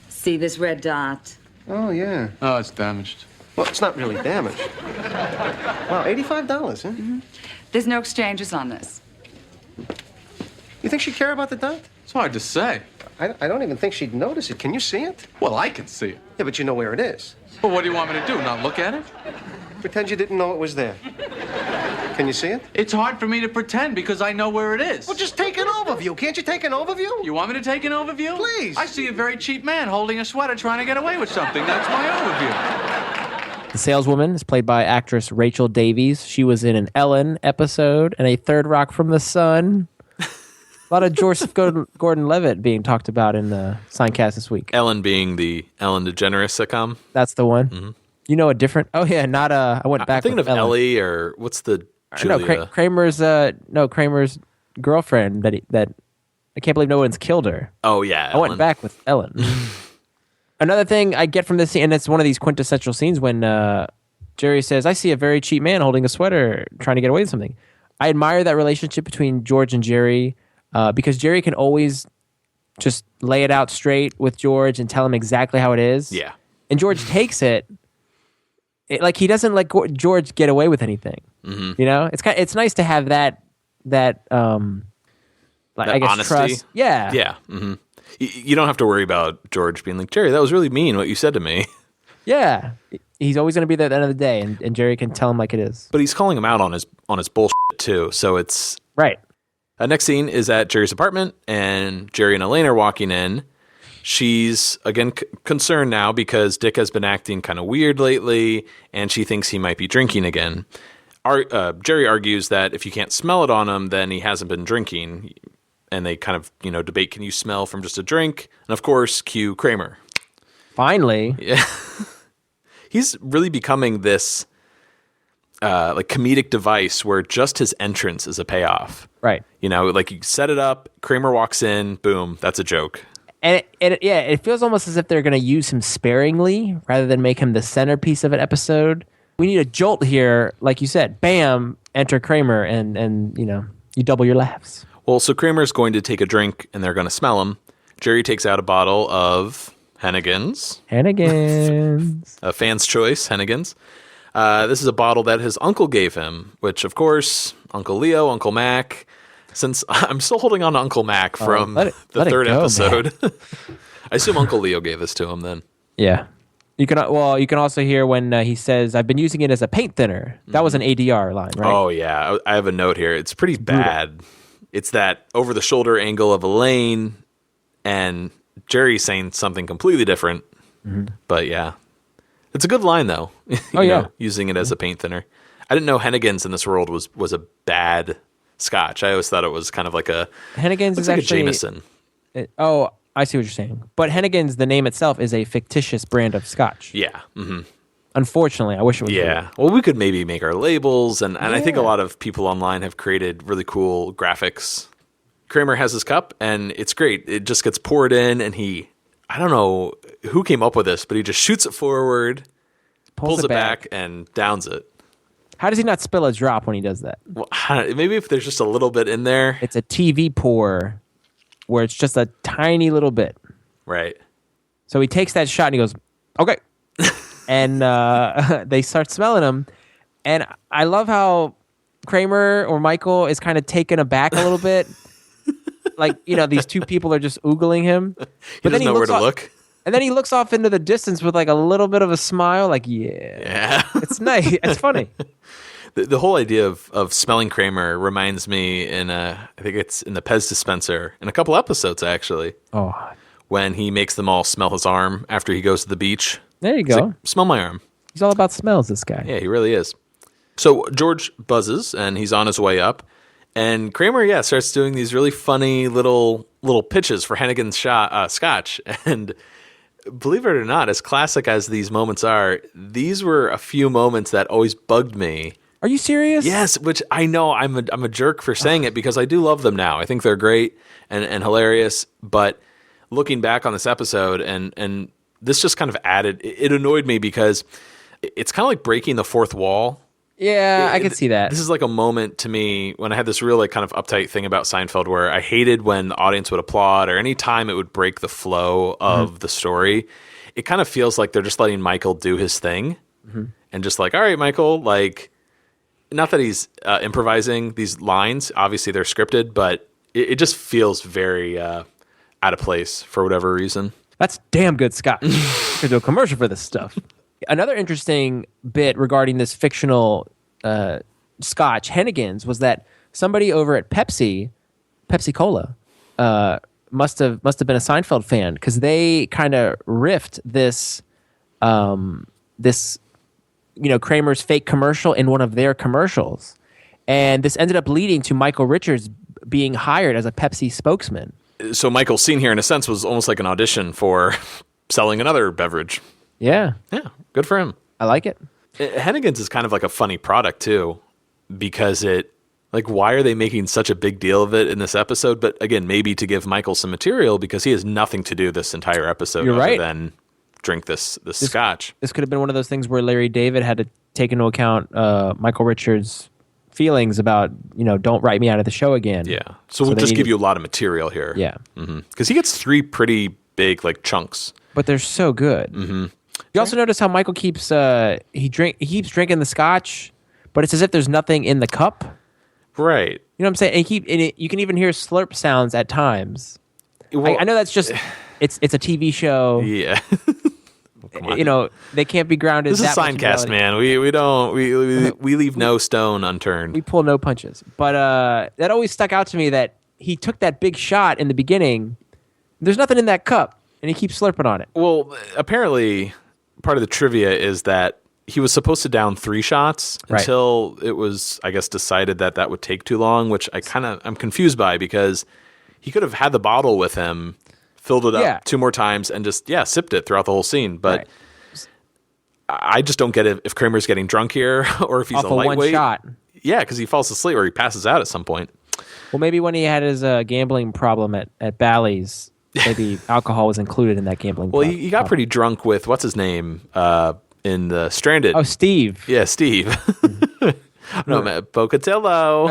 See this red dot? Oh, yeah. Oh, it's damaged. Well, it's not really damaged. Wow, $85, huh? Mm-hmm. There's no exchanges on this. You think she'd care about the dot? It's hard to say. I don't even think she'd notice it. Can you see it? Well, I can see it. Yeah, but you know where it is. Well, what do you want me to do, not look at it? Pretend you didn't know it was there. Can you see it? It's hard for me to pretend because I know where it is. Well, just take an overview. Can't you take an overview? You want me to take an overview? Please. I see a very cheap man holding a sweater trying to get away with something. That's my overview. The saleswoman is played by actress Rachel Davies. She was in an Ellen episode and a Third Rock from the Sun. A lot of Joseph Gordon-Levitt being talked about in the Seinecast this week. Ellen being the Ellen DeGeneres sitcom. That's the one. Mm-hmm. You know a different... Oh, yeah, not... I went back I'm thinking of Ellen. Ellie, or what's the Julia? No, Kramer's girlfriend that I can't believe no one's killed her. Oh, yeah, I went back with Ellen. Another thing I get from this scene, and it's one of these quintessential scenes when Jerry says, I see a very cheap man holding a sweater trying to get away with something. I admire that relationship between George and Jerry because Jerry can always just lay it out straight with George and tell him exactly how it is. Yeah. And George takes it. Like he doesn't let George get away with anything. Mm-hmm. You know, it's nice to have that that I guess honesty. trust. Yeah. Yeah. Mm-hmm. You don't have to worry about George being like, Jerry, that was really mean what you said to me. Yeah. He's always going to be there at the end of the day, and Jerry can tell him like it is. But he's calling him out on his bullshit too. So it's right. Next scene is at Jerry's apartment, and Jerry and Elaine are walking in. She's, again, concerned now because Dick has been acting kind of weird lately, and she thinks he might be drinking again. Jerry argues that if you can't smell it on him, then he hasn't been drinking. And they kind of, debate, can you smell from just a drink? And, of course, cue Kramer. Finally. Yeah. He's really becoming this comedic device where just his entrance is a payoff. Right. Like you set it up, Kramer walks in, boom, that's a joke. And it feels almost as if they're going to use him sparingly rather than make him the centerpiece of an episode. We need a jolt here, like you said. Bam, enter Kramer, and you double your laughs. Well, so Kramer's going to take a drink, and they're going to smell him. Jerry takes out a bottle of Hennigan's. A fan's choice, Hennigan's. This is a bottle that his uncle gave him, which, of course, Uncle Leo, Uncle Mac. Since I'm still holding on to Uncle Mac from the third episode. I assume Uncle Leo gave this to him then. Yeah. You can also hear when he says, I've been using it as a paint thinner. That was an ADR line, right? Oh, yeah. I have a note here. It's pretty bad. It's that over-the-shoulder angle of Elaine, and Jerry saying something completely different. Mm-hmm. But, yeah. It's a good line, though. Using it as a paint thinner. I didn't know Hennigan's in this world was a bad scotch. I always thought it was kind of like Hennigan's is like actually a Jameson. I see what you're saying. But Hennigan's, the name itself, is a fictitious brand of scotch. Yeah. Mm-hmm. Unfortunately, I wish it was. Yeah. real. Well, we could maybe make our labels, and I think a lot of people online have created really cool graphics. Kramer has his cup, and it's great. It just gets poured in, and I don't know who came up with this, but he just shoots it forward, pulls it back, and downs it. How does he not spill a drop when he does that? Well, maybe if there's just a little bit in there. It's a TV pour where it's just a tiny little bit. Right. So he takes that shot and he goes, okay. And they start smelling him. And I love how Kramer or Michael is kind of taken aback a little bit. These two people are just oogling him. But then he knows where to look. And then he looks off into the distance with a little bit of a smile, yeah. It's nice. It's funny. The whole idea of smelling Kramer reminds me I think it's in the Pez dispenser, in a couple episodes, actually. Oh. When he makes them all smell his arm after he goes to the beach. There you He's go. like, smell my arm. He's all about smells, this guy. Yeah, he really is. So George buzzes, and he's on his way up. And Kramer, starts doing these really funny little pitches for Hennigan's scotch. And believe it or not, as classic as these moments are, these were a few moments that always bugged me. Are you serious? Yes, which I know I'm a jerk for saying it because I do love them now. I think they're great and hilarious. But looking back on this episode, and this just kind of added, it annoyed me because it's kind of like breaking the fourth wall. Yeah, I can see that. This is like a moment to me when I had this real kind of uptight thing about Seinfeld where I hated when the audience would applaud or any time it would break the flow of the story. It kind of feels like they're just letting Michael do his thing and just all right, Michael, not that he's improvising these lines. Obviously, they're scripted, but it just feels very out of place for whatever reason. That's damn good scotch. Could do a commercial for this stuff. Another interesting bit regarding this fictional scotch, Hennigan's, was that somebody over at Pepsi Cola, must have been a Seinfeld fan, because they kind of riffed this Kramer's fake commercial in one of their commercials, and this ended up leading to Michael Richards being hired as a Pepsi spokesman. So Michael's scene here, in a sense, was almost like an audition for selling another beverage. Yeah, good for him. I like it. Hennigan's is kind of like a funny product too, because why are they making such a big deal of it in this episode? But again, maybe to give Michael some material, because he has nothing to do this entire episode other than drink this scotch. This could have been one of those things where Larry David had to take into account Michael Richards' feelings about, don't write me out of the show again. Yeah. So we'll just give you a lot of material here. Yeah. Because he gets 3 pretty big chunks. But they're so good. Mm-hmm. You also notice how Michael keeps he keeps drinking the scotch, but it's as if there's nothing in the cup. Right. You know what I'm saying? And you can even hear slurp sounds at times. Well, I know that's just it's a TV show. Yeah. They can't be grounded. This is Seinecast, man. We don't we leave no stone unturned. We pull no punches. But that always stuck out to me, that he took that big shot in the beginning. There's nothing in that cup, and he keeps slurping on it. Well, apparently, part of the trivia is that he was supposed to down 3 shots until it was, I guess, decided that would take too long, which I'm confused by, because he could have had the bottle with him, filled it up 2 more times, and just sipped it throughout the whole scene. But I just don't get it if Kramer's getting drunk here, or if he's off a lightweight. One shot. Yeah, because he falls asleep or he passes out at some point. Well, maybe when he had his gambling problem at Bally's, maybe alcohol was included in that gambling. Well, he got pretty drunk with what's his name in the Stranded. Oh, Steve. Yeah, Steve. No, man, Pocatello.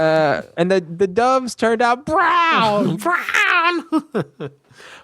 And the doves turned out brown. Brown.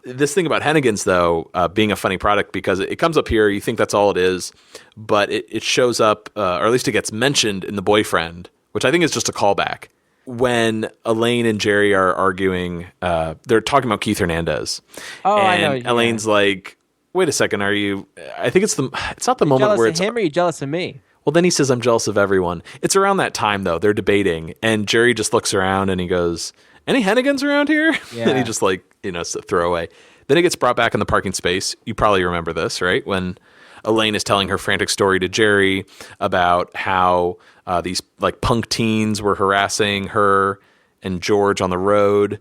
This thing about Hennigan's, though, being a funny product, because it comes up here, you think that's all it is, but it shows up, or at least it gets mentioned in The Boyfriend, which I think is just a callback. When Elaine and Jerry are arguing, they're talking about Keith Hernandez. Oh, and I know. Yeah. Elaine's like, wait a second, are you... I think it's not the moment where it's... Jealous of him, or are you jealous of me? Well, then he says, I'm jealous of everyone. It's around that time, though. They're debating, and Jerry just looks around and he goes, any Hennigans around here? Yeah. And he just it's a throwaway. Then it gets brought back in the parking space. You probably remember this, right? When Elaine is telling her frantic story to Jerry about how these punk teens were harassing her and George on the road.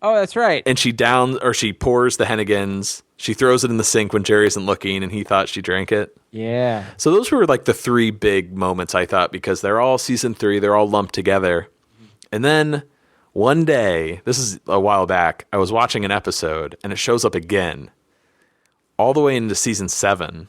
Oh, that's right. And she pours the Hennigans. She throws it in the sink when Jerry isn't looking, and he thought she drank it. Yeah. So those were the 3 big moments, I thought, because they're all season 3. They're all lumped together. And then one day, this is a while back, I was watching an episode, and it shows up again all the way into season 7.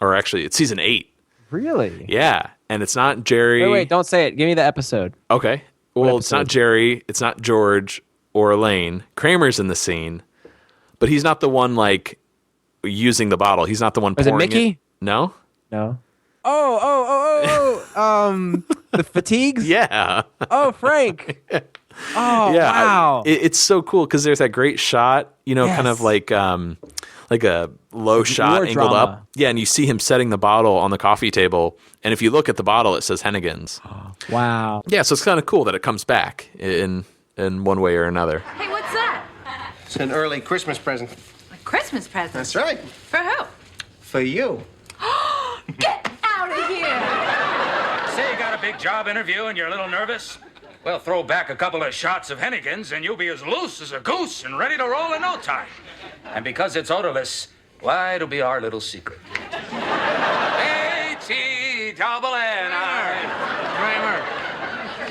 Or actually, it's season 8. Really? Yeah. And it's not Jerry. Wait, don't say it. Give me the episode. Okay. Well, it's not Jerry. It's not George or Elaine. Kramer's in the scene, but he's not the one using the bottle. He's not the one pouring it. Is it Mickey? No. Oh. The fatigues? Yeah. Oh, Frank. Oh, yeah. wow. It's so cool because there's that great shot, kind of like a low shot angled up. Yeah, and you see him setting the bottle on the coffee table, and if you look at the bottle, it says Hennigan's. Wow. Yeah, so it's kind of cool that it comes back in one way or another. Hey, what's that? It's an early Christmas present. A Christmas present? That's right. For who? For you. Get out of here! Say you got a big job interview and you're a little nervous? Well, throw back a couple of shots of Hennigan's and you'll be as loose as a goose and ready to roll in no time. And because it's odorless, why, it'll be our little secret. H-E-double-N-R. Kramer.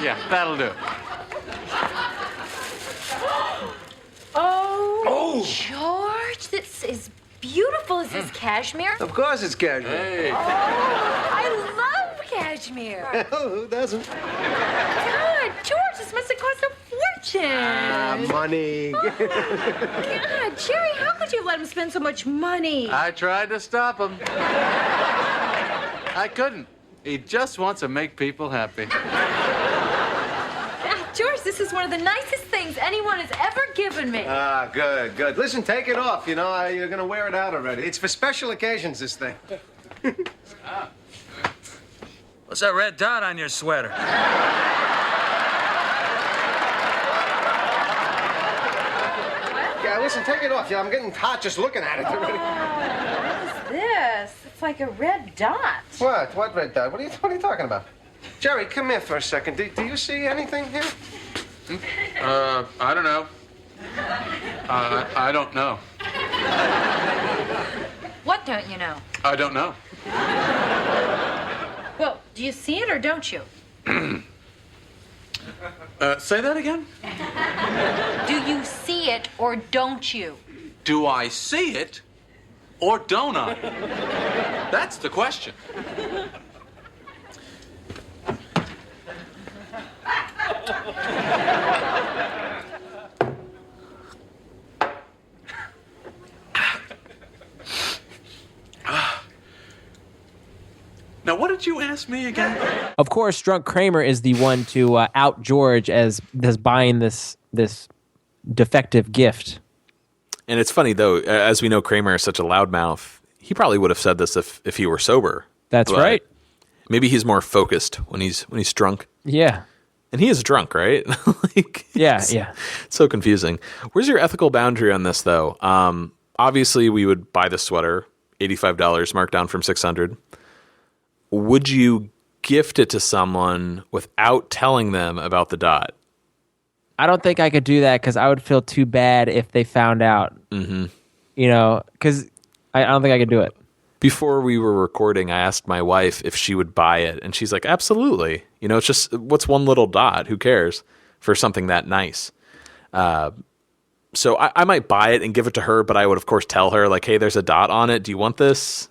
Yeah, that'll do. Oh, George, this is beautiful. Is this cashmere? Of course it's casual. Hey. Oh, I love cashmere. Who doesn't? God, George, this must have cost a fortune. Money. God, Jerry, how could you let him spend so much money? I tried to stop him. I couldn't. He just wants to make people happy. George, this is one of the nicest things anyone has ever given me. Good, good. Listen, take it off. You're going to wear it out already. It's for special occasions, this thing. What's that red dot on your sweater? Yeah, listen, take it off. Yeah, I'm getting hot just looking at it already. What is this? It's like a red dot. What? What red dot? What are you talking about? Jerry, come here for a second. Do you see anything here? I don't know. I don't know. What don't you know? I don't know. Well, do you see it or don't you? Say that again? Do you see it or don't you? Do I see it or don't I? That's the question. Now, what did you ask me again? Of course, drunk Kramer is the one to out George as buying this defective gift. And it's funny, though, as we know Kramer is such a loudmouth, he probably would have said this if he were sober. That's But right. Maybe he's more focused when he's drunk. Yeah. And he is drunk, right? Yeah. It's so confusing. Where's your ethical boundary on this, though? Obviously, we would buy the sweater, $85, marked down from $600. Would you gift it to someone without telling them about the dot? I don't think I could do that because I would feel too bad if they found out. Mm-hmm. You know, because I don't think I could do it. Before we were recording, I asked my wife if she would buy it, and she's like, absolutely. You know, it's just, what's one little dot? Who cares for something that nice? So I might buy it and give it to her, but I would, of course, tell her, like, hey, there's a dot on it. Do you want this?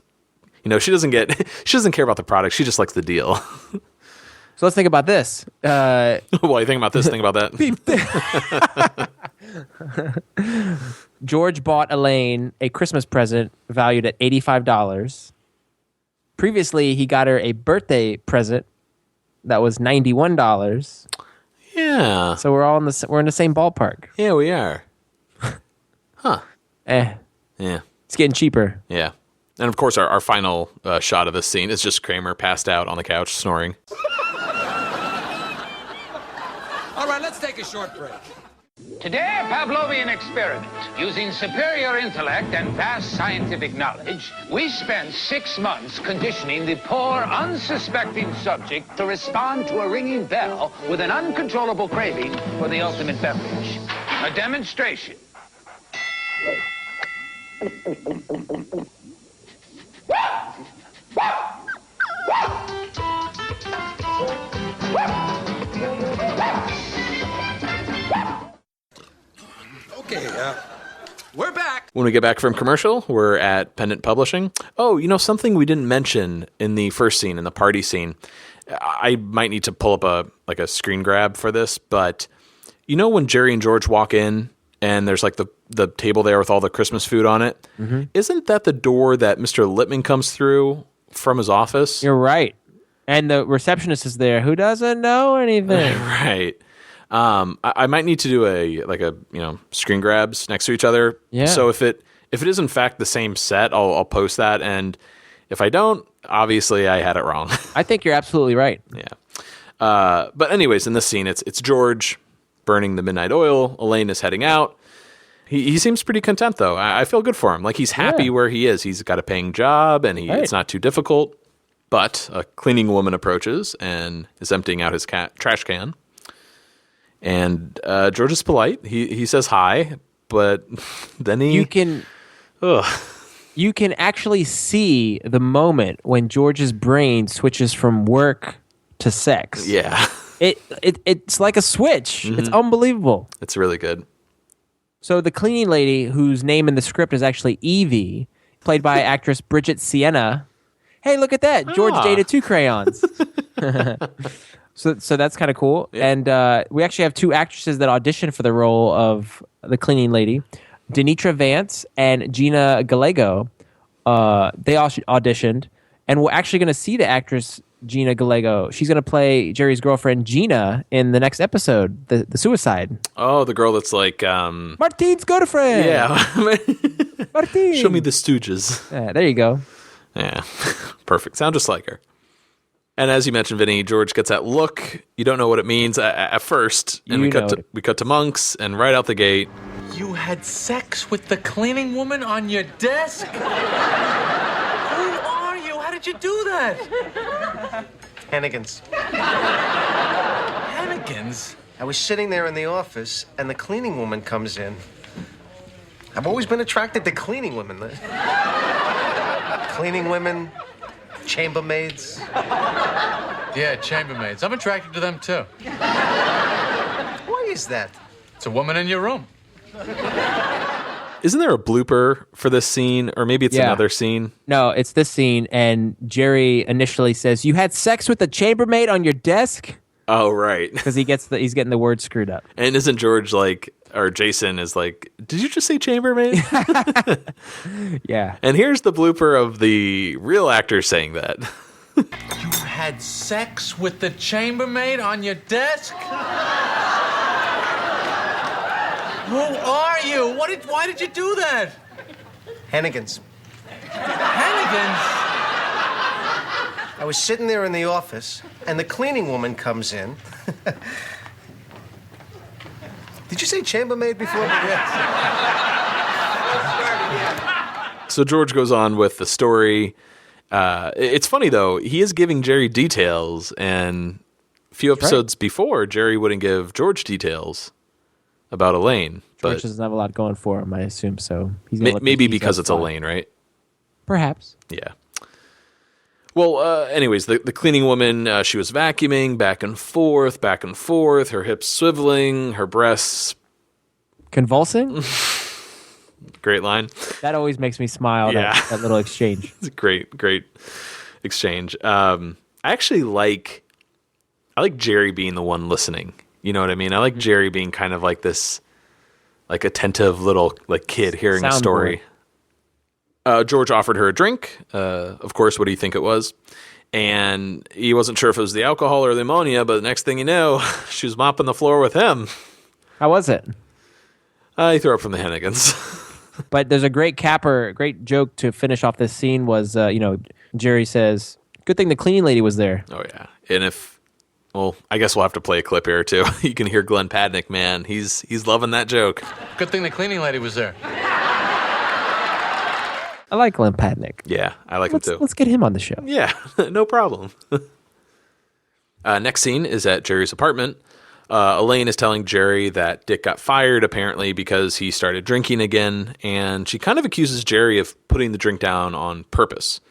You know, she doesn't care about the product. She just likes the deal. So let's think about this. Well, you think about this, think about that. George bought Elaine a Christmas present valued at $85. Previously, he got her a birthday present that was $91. Yeah. So we're in the same ballpark. Yeah, we are. Huh. Yeah. It's getting cheaper. Yeah. And of course, our final shot of this scene is just Kramer passed out on the couch snoring. All right, let's take a short break. Today, a Pavlovian experiment. Using superior intellect and vast scientific knowledge, we spent 6 months conditioning the poor, unsuspecting subject to respond to a ringing bell with an uncontrollable craving for the ultimate beverage. A demonstration. Okay, we're back. When we get back from commercial, we're at Pendant Publishing. Oh, you know, something we didn't mention in the first scene, in the party scene. I might need to pull up a screen grab for this, but you know when Jerry and George walk in and there's like the table there with all the Christmas food on it? Mm-hmm. Isn't that the door that Mr. Lippman comes through from his office? You're right. And the receptionist is there who doesn't know anything. Right. I might need to do a screen grabs next to each other. Yeah. So if it is in fact the same set, I'll post that. And if I don't, obviously I had it wrong. I think you're absolutely right. Yeah. But anyways, in this scene, it's George burning the midnight oil. Elaine is heading out. He seems pretty content though. I feel good for him. Like he's happy where he is. He's got a paying job and it's not too difficult. But a cleaning woman approaches and is emptying out his trash can. And George is polite. He says hi, but then you can actually see the moment when George's brain switches from work to sex. Yeah. It's like a switch. Mm-hmm. It's unbelievable. It's really good. So the cleaning lady, whose name in the script is actually Evie, played by actress Bridget Sienna. Hey, look at that. George dated 2 crayons. So that's kind of cool. Yeah. And we actually have 2 actresses that auditioned for the role of the cleaning lady. Denitra Vance and Gina Gallego. They all auditioned. And we're actually going to see the actress Gina Gallego. She's going to play Jerry's girlfriend Gina in the next episode, the suicide. Oh, the girl that's like... Martine's girlfriend! Yeah. Martine! Show me the Stooges. There you go. Yeah. Perfect. Sound just like her. And as you mentioned, Vinny, George gets that look. You don't know what it means at first. And we cut to Monks, and right out the gate. You had sex with the cleaning woman on your desk? Who are you? How did you do that? Hennigan's. Hennigan's? I was sitting there in the office, and the cleaning woman comes in. I've always been attracted to cleaning women. Cleaning women, chambermaids. Yeah, chambermaids. I'm attracted to them, too. Why is that? It's a woman in your room. Isn't there a blooper for this scene? Or maybe it's another scene? No, it's this scene, and Jerry initially says, "You had sex with the chambermaid on your desk?" Oh, right. Because he's getting the words screwed up. And isn't George like, or Jason is like, did you just say chambermaid? Yeah. And here's the blooper of the real actor saying that. You had sex with the chambermaid on your desk? Who are you? Why did you do that? Hennigan's. Hennigan's? I was sitting there in the office, and the cleaning woman comes in. Did you say chambermaid before? Yes. So George goes on with the story. It's funny, though. He is giving Jerry details, and a few episodes before, Jerry wouldn't give George details about Elaine. George doesn't have a lot going for him, I assume, so he's maybe because it's Elaine, right? Perhaps. Yeah. Well, anyways, the cleaning woman, she was vacuuming back and forth, her hips swiveling, her breasts convulsing. Great line. That always makes me smile. Yeah. That little exchange. It's a great exchange. I actually like Jerry being the one listening. You know what I mean? I like Jerry being kind of like this, like attentive little like kid hearing a story. George offered her a drink. Of course, what do you think it was? And he wasn't sure if it was the alcohol or the ammonia, but the next thing you know, she was mopping the floor with him. How was it? He threw up from the Hennigans. But there's a great joke to finish off this scene was, Jerry says, "Good thing the cleaning lady was there." Oh, yeah. And I guess we'll have to play a clip here, too. You can hear Glenn Padnick, man. He's loving that joke. Good thing the cleaning lady was there. I like Glenn Padnick. Yeah, I like him too. Let's get him on the show. Yeah, no problem. Next scene is at Jerry's apartment. Elaine is telling Jerry that Dick got fired, apparently, because he started drinking again, and she kind of accuses Jerry of putting the drink down on purpose.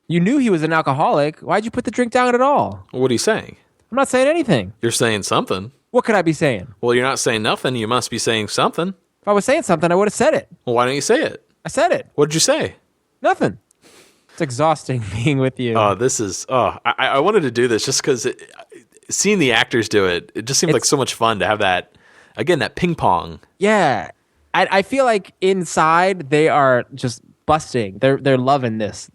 You knew he was an alcoholic. Why'd you put the drink down at all? What are you saying? I'm not saying anything. You're saying something. What could I be saying? Well, you're not saying nothing. You must be saying something. If I was saying something, I would have said it. Well, why don't you say it? I said it. What did you say? Nothing. It's exhausting being with you. I wanted to do this just because seeing the actors do it, it just seemed like so much fun to have that ping pong. Yeah. I feel like inside they are just busting. They're loving this.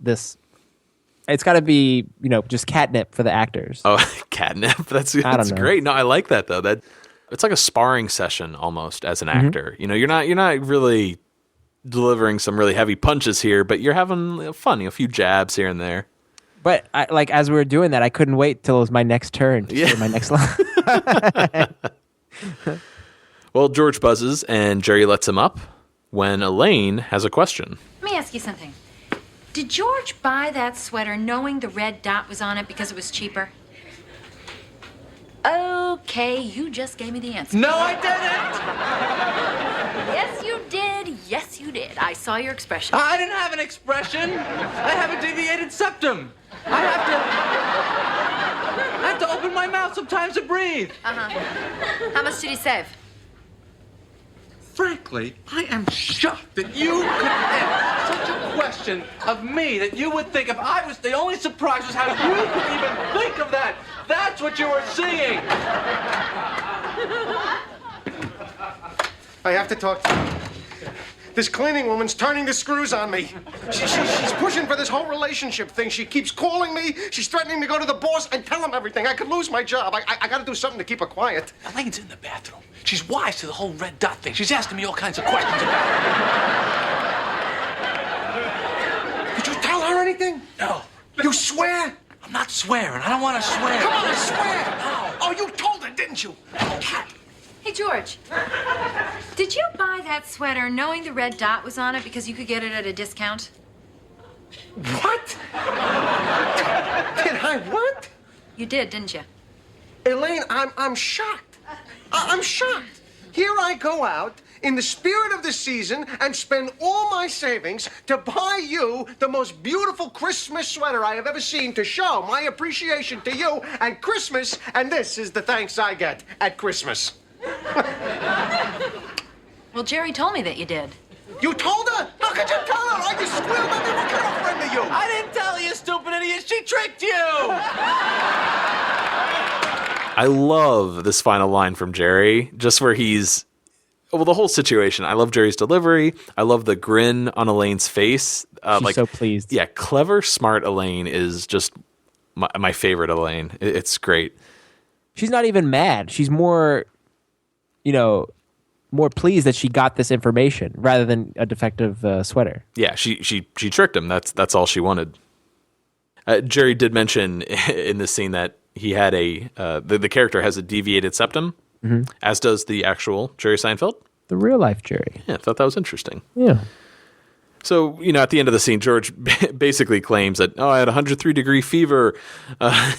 It's got to be, just catnip for the actors. Oh, catnip. That's great. No, I like that though. That it's like a sparring session almost as an actor. You're not really delivering some really heavy punches here, but you're having fun, a few jabs here and there. But as we were doing that, I couldn't wait till it was my next turn to say my next line. Well, George buzzes and Jerry lets him up when Elaine has a question. Let me ask you something. Did George buy that sweater knowing the red dot was on it because it was cheaper? Okay, you just gave me the answer. No, I didn't! Yes, you did. Yes, you did. I saw your expression. I didn't have an expression. I have a deviated septum. I have to open my mouth sometimes to breathe. Uh-huh. How much did he save? Frankly, I am shocked that you could ask such a question of me, that you would think if I was the only surprise was how you could even think of that. That's what you were seeing. I have to talk to you. This cleaning woman's turning the screws on me. She's pushing for this whole relationship thing. She keeps calling me. She's threatening to go to the boss and tell him everything. I could lose my job. I got to do something to keep her quiet. Elaine's in the bathroom. She's wise to the whole red dot thing. She's asking me all kinds of questions about it. Did you tell her anything? No. You swear? I'm not swearing. I don't want to swear. Come on, swear! Oh, you told her, didn't you? Hey, George. Did you buy that sweater knowing the red dot was on it because you could get it at a discount? What? Did I what? You did, didn't you? Elaine, I'm shocked. I'm shocked. Here I go out in the spirit of the season and spend all my savings to buy you the most beautiful Christmas sweater I have ever seen to show my appreciation to you and Christmas, and this is the thanks I get at Christmas. Well, Jerry told me that you did. You told her? How could you tell her? I just squealed on me. What kind of friend are you? I didn't tell you, stupid idiot. She tricked you. I love this final line from Jerry, just where the whole situation. I love Jerry's delivery. I love the grin on Elaine's face. She's so pleased. Yeah, clever, smart Elaine is just my favorite Elaine. It's great. She's not even mad. She's more, more pleased that she got this information rather than a defective sweater. Yeah, she tricked him. That's all she wanted. Jerry did mention in this scene that he had the character has a deviated septum, as does the actual Jerry Seinfeld. The real life Jerry. Yeah, I thought that was interesting. Yeah. So, at the end of the scene, George basically claims that, I had 103-degree fever.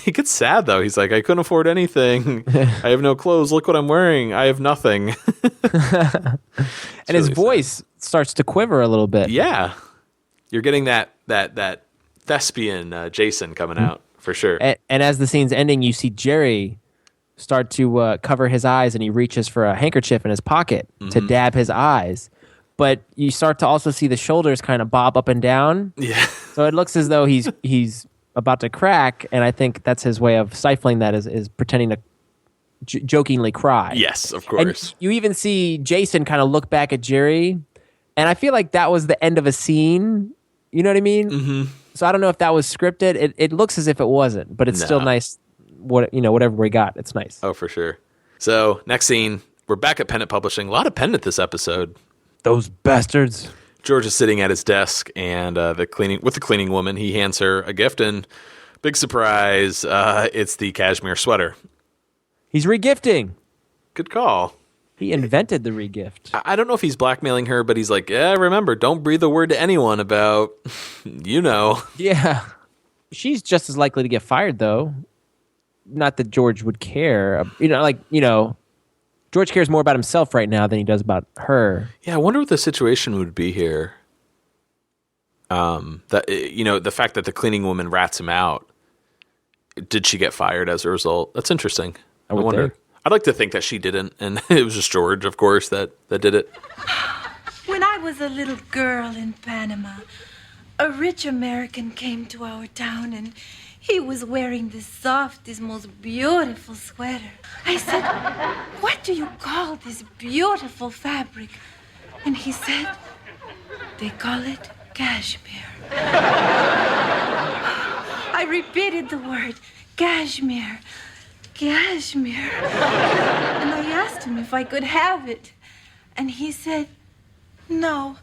He gets sad, though. He's like, I couldn't afford anything. I have no clothes. Look what I'm wearing. I have nothing. And his voice starts to quiver a little bit. Yeah. You're getting that thespian Jason coming out, for sure. And as the scene's ending, you see Jerry start to cover his eyes, and he reaches for a handkerchief in his pocket to dab his eyes. But you start to also see the shoulders kind of bob up and down. Yeah. So it looks as though he's about to crack, and I think that's his way of stifling that is pretending to jokingly cry. Yes, of course. And you even see Jason kind of look back at Jerry, and I feel like that was the end of a scene. You know what I mean? Mm-hmm. So I don't know if that was scripted. It looks as if it wasn't, but it's still nice. Whatever we got, it's nice. Oh, for sure. So next scene, we're back at Pennant Publishing. A lot of Pennant this episode. Those bastards. George is sitting at his desk, and the cleaning woman, he hands her a gift, and big surprise, it's the cashmere sweater. He's regifting. Good call. He invented the regift. I don't know if he's blackmailing her, but he's like, remember, don't breathe a word to anyone about, Yeah. She's just as likely to get fired, though. Not that George would care. George cares more about himself right now than he does about her. Yeah, I wonder what the situation would be here. The fact that the cleaning woman rats him out. Did she get fired as a result? That's interesting. I wonder. I'd like to think that she didn't, and it was just George, of course, that did it. When I was a little girl in Panama, a rich American came to our town, and he was wearing the softest, most beautiful sweater. I said, "What do you call this beautiful fabric?" And he said, "They call it cashmere." I repeated the word, cashmere, cashmere. And I asked him if I could have it. And he said, "No,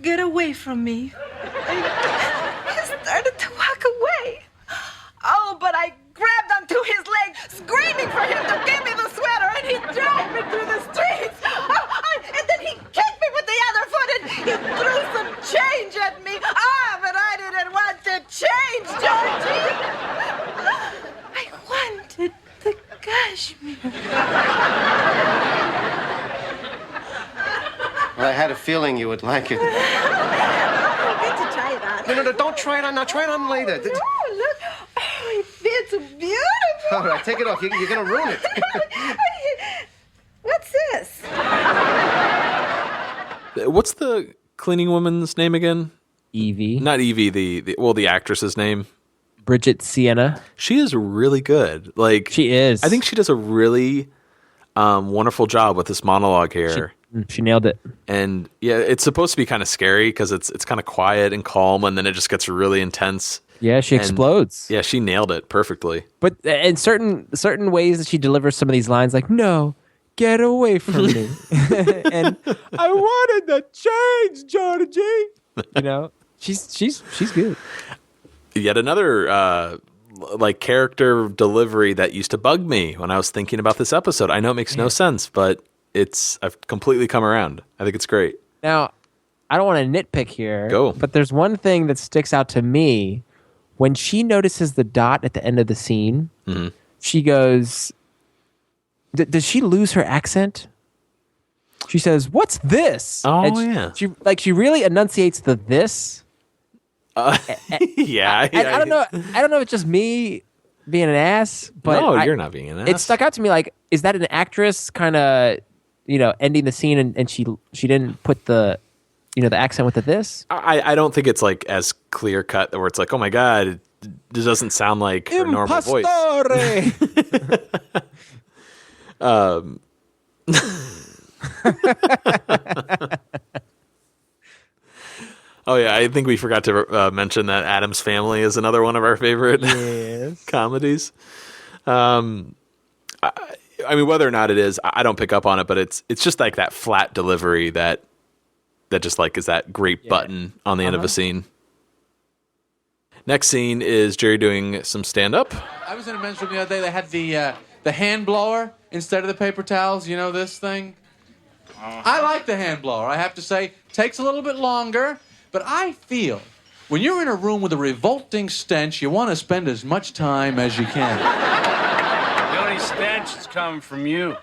get away from me." I started to walk away. Oh, but I grabbed onto his leg, screaming for him to give me the sweater, and he dragged me through the streets. And then he kicked me with the other foot, and he threw some change at me. But I didn't want the change, Georgie. I wanted the cashmere. Well, I had a feeling you would like it. I'm going to try it on. No, don't try it on now. Try it on later. Oh, look. Oh, it fits beautiful. All right, take it off. You're going to ruin it. What's this? What's the cleaning woman's name again? Evie. Not Evie, the actress's name. Bridget Sienna. She is really good. She is. I think she does a really wonderful job with this monologue here. She nailed it. And yeah, it's supposed to be kind of scary because it's kind of quiet and calm, and then it just gets really intense. Yeah, she explodes. Yeah, she nailed it perfectly. But in certain ways that she delivers some of these lines, like, "No, get away from me," and "I wanted the change, Georgie." She's good. Yet another like character delivery that used to bug me when I was thinking about this episode. I know it makes no sense, but I've completely come around. I think it's great. Now, I don't want to nitpick here. Go. But there's one thing that sticks out to me. When she notices the dot at the end of the scene, she goes, does she lose her accent? She says, "What's this?" Oh, and she really enunciates the this. Yeah. I don't know. I don't know if it's just me being an ass, but no, you're not being an ass. It stuck out to me. Like, is that an actress kind of, ending the scene and she didn't put the accent with the this? I don't think it's like as clear cut where it's like, oh my God, it doesn't sound like her normal voice. Oh yeah, I think we forgot to mention that Addams Family is another one of our favorite comedies. I mean, whether or not it is, I don't pick up on it, but it's just like that flat delivery that just like is that great button on the end of a scene. Next scene is Jerry doing some stand-up. I was in a men's room the other day. They had the hand blower instead of the paper towels. You know this thing? I like the hand blower, I have to say. Takes a little bit longer, but I feel when you're in a room with a revolting stench, you want to spend as much time as you can. The only stench is coming from you.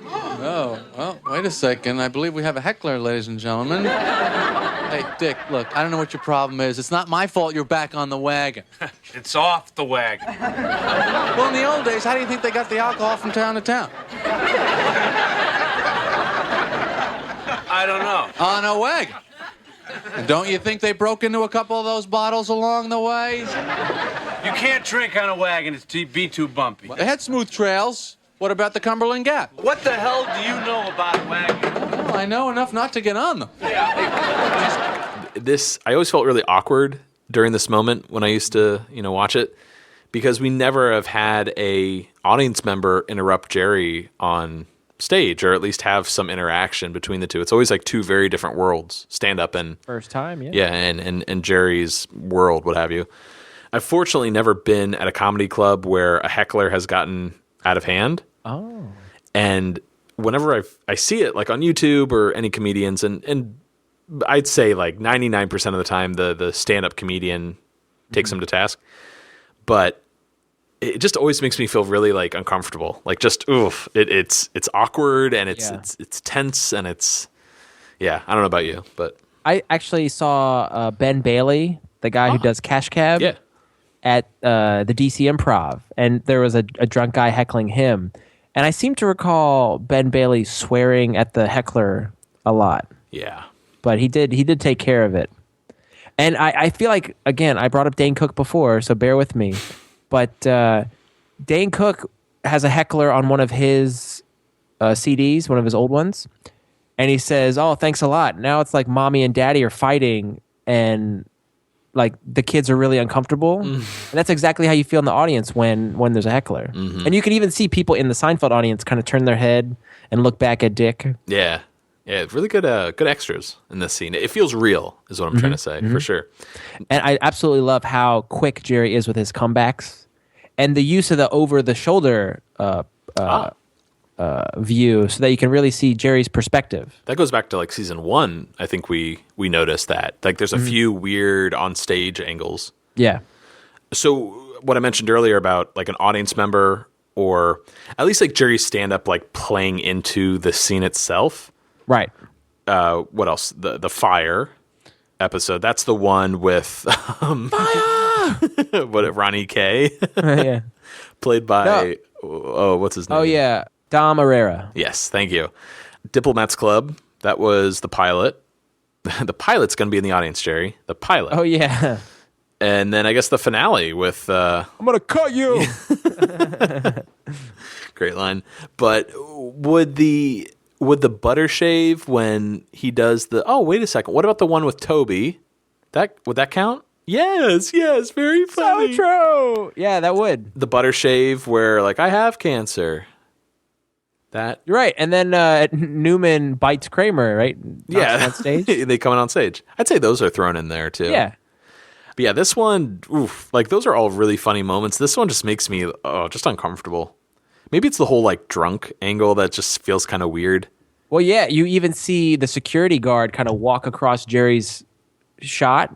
Oh, well, wait a second. I believe we have a heckler, ladies and gentlemen. Hey, Dick, look, I don't know what your problem is. It's not my fault you're back on the wagon. It's off the wagon. Well, in the old days, how do you think they got the alcohol from town to town? I don't know. On a wagon. And don't you think they broke into a couple of those bottles along the way? You can't drink on a wagon. It's be too bumpy. They had smooth trails. What about the Cumberland Gap? What the hell do you know about a wagon? Well, I know enough not to get on them. I always felt really awkward during this moment when I used to, watch it, because we never have had a audience member interrupt Jerry on stage, or at least have some interaction between the two. It's always like two very different worlds, stand up and first time, and Jerry's world, what have you. I've fortunately never been at a comedy club where a heckler has gotten out of hand. Oh. And whenever I see it, like on YouTube or any comedians, and I'd say like 99% of the time the stand-up comedian takes them to task. But it just always makes me feel really like uncomfortable. Like just oof. It's awkward and it's tense and it's I don't know about you, but I actually saw Ben Bailey, the guy who does Cash Cab, at the DC Improv, and there was a drunk guy heckling him. And I seem to recall Ben Bailey swearing at the heckler a lot. Yeah. But he did take care of it. And I feel like, again, I brought up Dane Cook before, so bear with me. But Dane Cook has a heckler on one of his CDs, one of his old ones. And he says, "Oh, thanks a lot. Now it's like mommy and daddy are fighting and like the kids are really uncomfortable." And that's exactly how you feel in the audience when there's a heckler. And you can even see people in the Seinfeld audience kind of turn their head and look back at Dick. Yeah, really good extras in this scene. It feels real, is what I'm trying to say, for sure. And I absolutely love how quick Jerry is with his comebacks and the use of the over-the-shoulder view, so that you can really see Jerry's perspective. That goes back to like season 1. I think we noticed that. Like there's a few weird on stage angles. Yeah. So what I mentioned earlier about like an audience member, or at least like Jerry's stand up like playing into the scene itself. Right. What else? The fire episode. That's the one with fire! Ronnie K. Yeah. Played by what's his name? Oh yeah. Dom Herrera. Yes, thank you. Diplomats Club. That was the pilot. The pilot's going to be in the audience, Jerry. The pilot. Oh, yeah. And then I guess the finale with... I'm going to cut you! Great line. But would the butter shave when he does the... Oh, wait a second. What about the one with Toby? Would that count? Yes, very funny. So true! Yeah, that would. The butter shave where, like, I have cancer. That You're right. And then Newman bites Kramer, right? Yeah. On stage. They come in on stage. I'd say those are thrown in there too. Yeah. But yeah, this one, oof, like those are all really funny moments. This one just makes me just uncomfortable. Maybe it's the whole like drunk angle that just feels kind of weird. Well, yeah, you even see the security guard kind of walk across Jerry's shot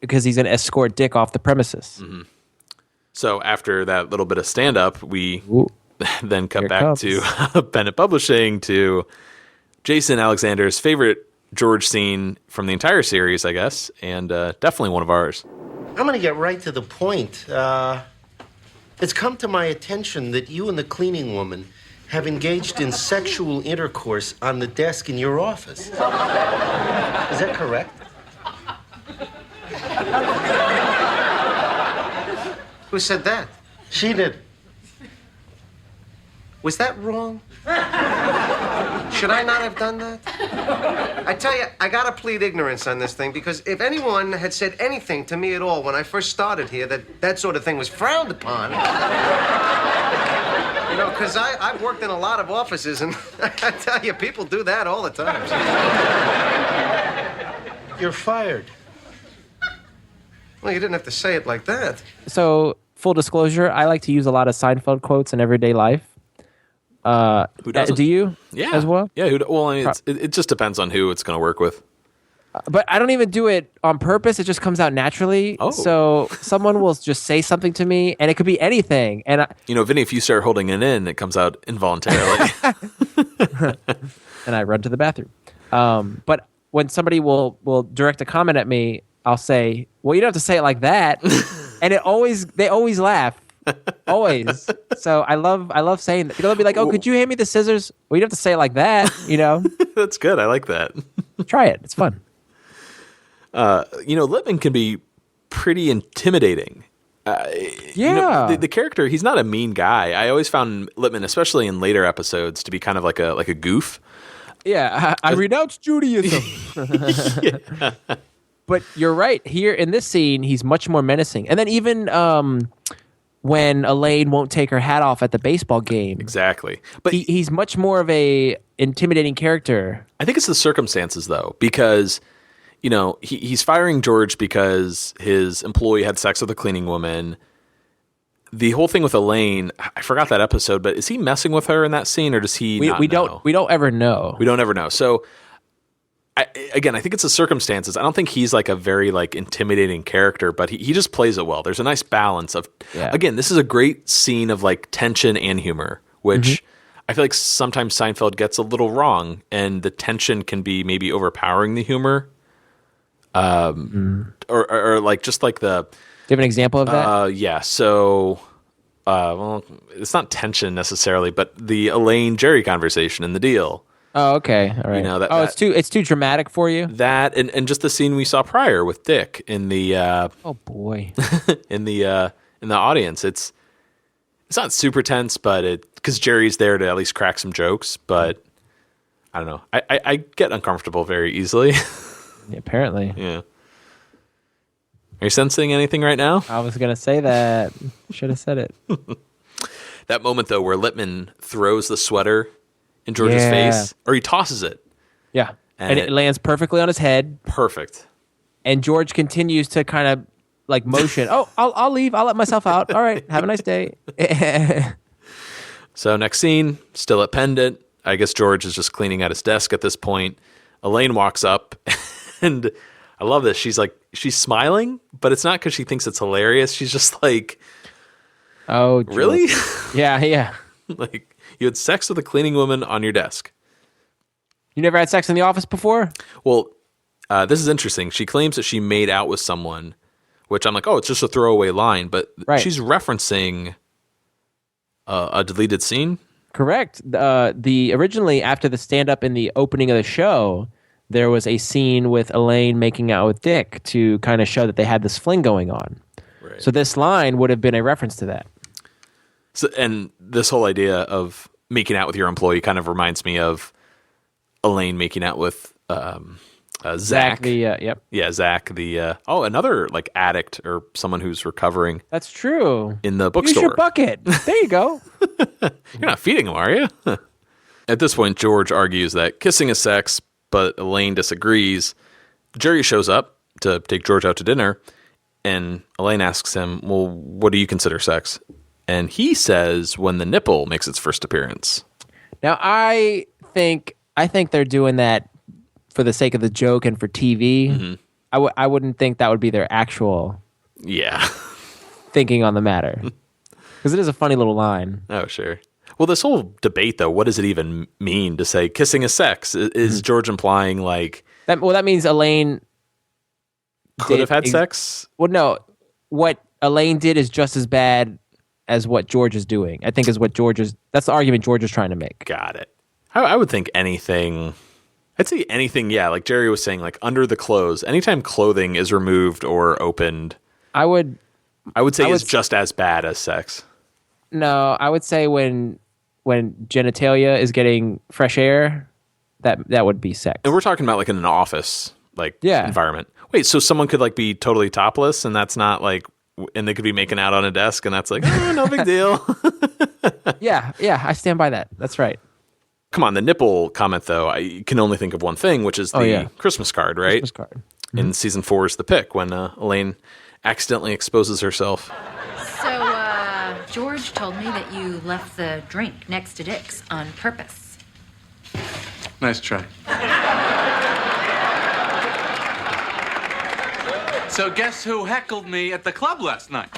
because he's going to escort Dick off the premises. Mm-hmm. So after that little bit of stand-up, we then cut back to Bennett Publishing, to Jason Alexander's favorite George scene from the entire series, I guess, and definitely one of ours. I'm going to get right to the point. It's come to my attention that you and the cleaning woman have engaged in sexual intercourse on the desk in your office. Is that correct? Who said that? She did. Was that wrong? Should I not have done that? I tell you, I gotta plead ignorance on this thing, because if anyone had said anything to me at all when I first started here that sort of thing was frowned upon, you know, because I've worked in a lot of offices, and I tell you, people do that all the time. You're fired. Well, you didn't have to say it like that. So, full disclosure, I like to use a lot of Seinfeld quotes in everyday life. Who doesn't? Do you? Yeah. As well? Yeah. Well, I mean, it just depends on who it's going to work with. But I don't even do it on purpose. It just comes out naturally. Oh. So someone will just say something to me, and it could be anything. And Vinny, if you start holding it in, it comes out involuntarily. And I run to the bathroom. But when somebody will direct a comment at me, I'll say, "Well, you don't have to say it like that," and they always laugh. Always. So I love saying that. They'll be like, "Oh, could you hand me the scissors?" Well, you don't have to say it like that, you know. That's good. I like that. Try it. It's fun. Lippman can be pretty intimidating. Yeah. The character, he's not a mean guy. I always found Lippman, especially in later episodes, to be kind of like a goof. Yeah, I renounce Judaism. Yeah. But you're right. Here in this scene, he's much more menacing. And then even when Elaine won't take her hat off at the baseball game. Exactly. But he's much more of a intimidating character. I think it's the circumstances, though, because, he's firing George because his employee had sex with a cleaning woman. The whole thing with Elaine, I forgot that episode, but is he messing with her in that scene, or does he not know? We don't ever know. We don't ever know. So, I think it's the circumstances. I don't think he's like a very like intimidating character, but he just plays it well. There's a nice balance of, again, this is a great scene of like tension and humor, which I feel like sometimes Seinfeld gets a little wrong, and the tension can be maybe overpowering the humor. Or like just like the. Do you have an example of that? Yeah. So, well, it's not tension necessarily, but the Elaine Jerry conversation in The Deal. Oh, okay. All right. It's too dramatic for you. That and just the scene we saw prior with Dick in the oh boy in the audience. It's not super tense, but because Jerry's there to at least crack some jokes. But I don't know. I get uncomfortable very easily. Yeah, apparently. Yeah. Are you sensing anything right now? I was gonna say that. Should have said it. That moment though, where Lippman throws the sweater in George's face, or he tosses it. Yeah. And it lands perfectly on his head. Perfect. And George continues to kind of like motion. Oh, I'll leave. I'll let myself out. All right. Have a nice day. So next scene, still at Pendant. I guess George is just cleaning out his desk at this point. Elaine walks up, and I love this. She's smiling, but it's not because she thinks it's hilarious. She's just like, oh, really? Yeah. Like, you had sex with a cleaning woman on your desk. You never had sex in the office before? Well, this is interesting. She claims that she made out with someone, which I'm like, oh, it's just a throwaway line. But she's referencing a deleted scene. Correct. The originally, after the stand-up in the opening of the show, there was a scene with Elaine making out with Dick to kind of show that they had this fling going on. Right. So this line would have been a reference to that. So, and this whole idea of making out with your employee kind of reminds me of Elaine making out with Zach. Zach, another like addict or someone who's recovering. That's true. In the bookstore. Use your bucket. There you go. You're not feeding him, are you? At this point, George argues that kissing is sex, but Elaine disagrees. Jerry shows up to take George out to dinner, And Elaine asks him, well, what do you consider sex? And he says when the nipple makes its first appearance. Now, I think they're doing that for the sake of the joke and for TV. Mm-hmm. I wouldn't think that would be their actual thinking on the matter. Because it is a funny little line. Oh, sure. Well, this whole debate, though, what does it even mean to say kissing is sex? Is George implying like... That means Elaine... could have had sex? Well, no. What Elaine did is just as bad as what George is doing. I think is what that's the argument George is trying to make. Got it. I would think anything... I'd say anything, like Jerry was saying, like under the clothes. Anytime clothing is removed or opened... I would say is just as bad as sex. No, I would say when genitalia is getting fresh air, that would be sex. And we're talking about like in an office environment. Wait, so someone could like be totally topless and that's not like, and they could be making out on a desk and that's like, oh, no big deal. Yeah, I stand by that. That's right. Come on, the nipple comment though, I can only think of one thing, which is the Christmas card, right? Christmas card. Mm-hmm. In season 4 is the pick when Elaine accidentally exposes herself. So, George told me that you left the drink next to Dick's on purpose. Nice try. So guess who heckled me at the club last night?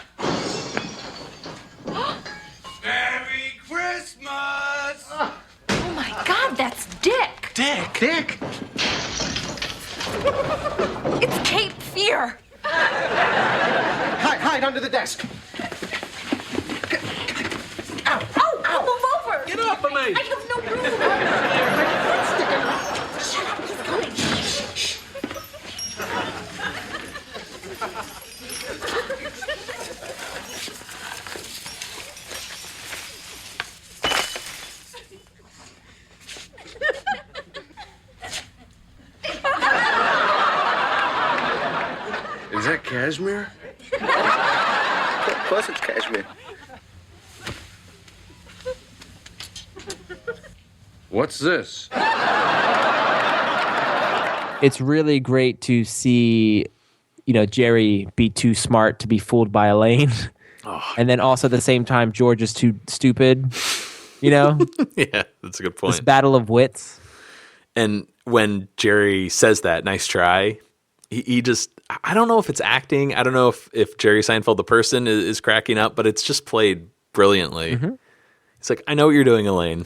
Merry Christmas! Oh my God, that's Dick! Dick? It's Cape Fear! Hide under the desk. Ow, move over! Get off of me! I have no room! Shut up, he's coming. Shh. Is that cashmere? Of course it's cashmere. What's this? It's really great to see, Jerry be too smart to be fooled by Elaine. Oh. And then also at the same time, George is too stupid, Yeah, that's a good point. This battle of wits. And when Jerry says that, nice try, he just, I don't know if it's acting. I don't know if Jerry Seinfeld, the person, is cracking up, but it's just played brilliantly. Mm-hmm. It's like, I know what you're doing, Elaine.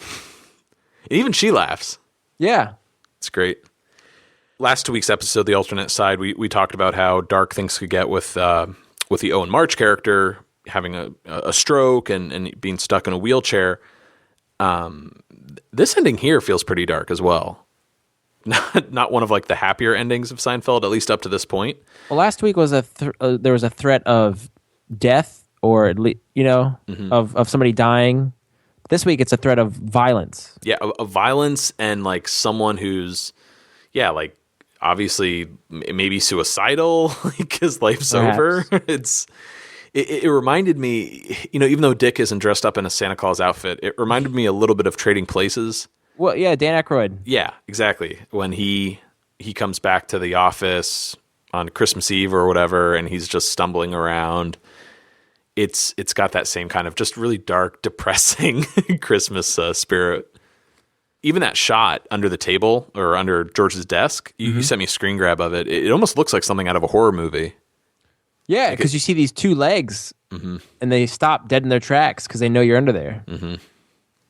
And even she laughs. Yeah. It's great. Last week's episode, The Alternate Side, we talked about how dark things could get with the Owen March character having a stroke and being stuck in a wheelchair. This ending here feels pretty dark as well. Not one of like the happier endings of Seinfeld, at least up to this point. Well, last week was there was a threat of death or of somebody dying. This week it's a threat of violence. Yeah, of violence and like someone who's like obviously maybe suicidal, like his life's over. It reminded me, even though Dick isn't dressed up in a Santa Claus outfit, it reminded me a little bit of Trading Places. Well, yeah, Dan Aykroyd. Yeah, exactly. When he comes back to the office on Christmas Eve or whatever, and he's just stumbling around. It's got that same kind of just really dark, depressing Christmas spirit. Even that shot under the table or under George's desk, you sent me a screen grab of it. It almost looks like something out of a horror movie. Yeah, because you see these two legs, and they stop dead in their tracks because they know you're under there. Mm-hmm.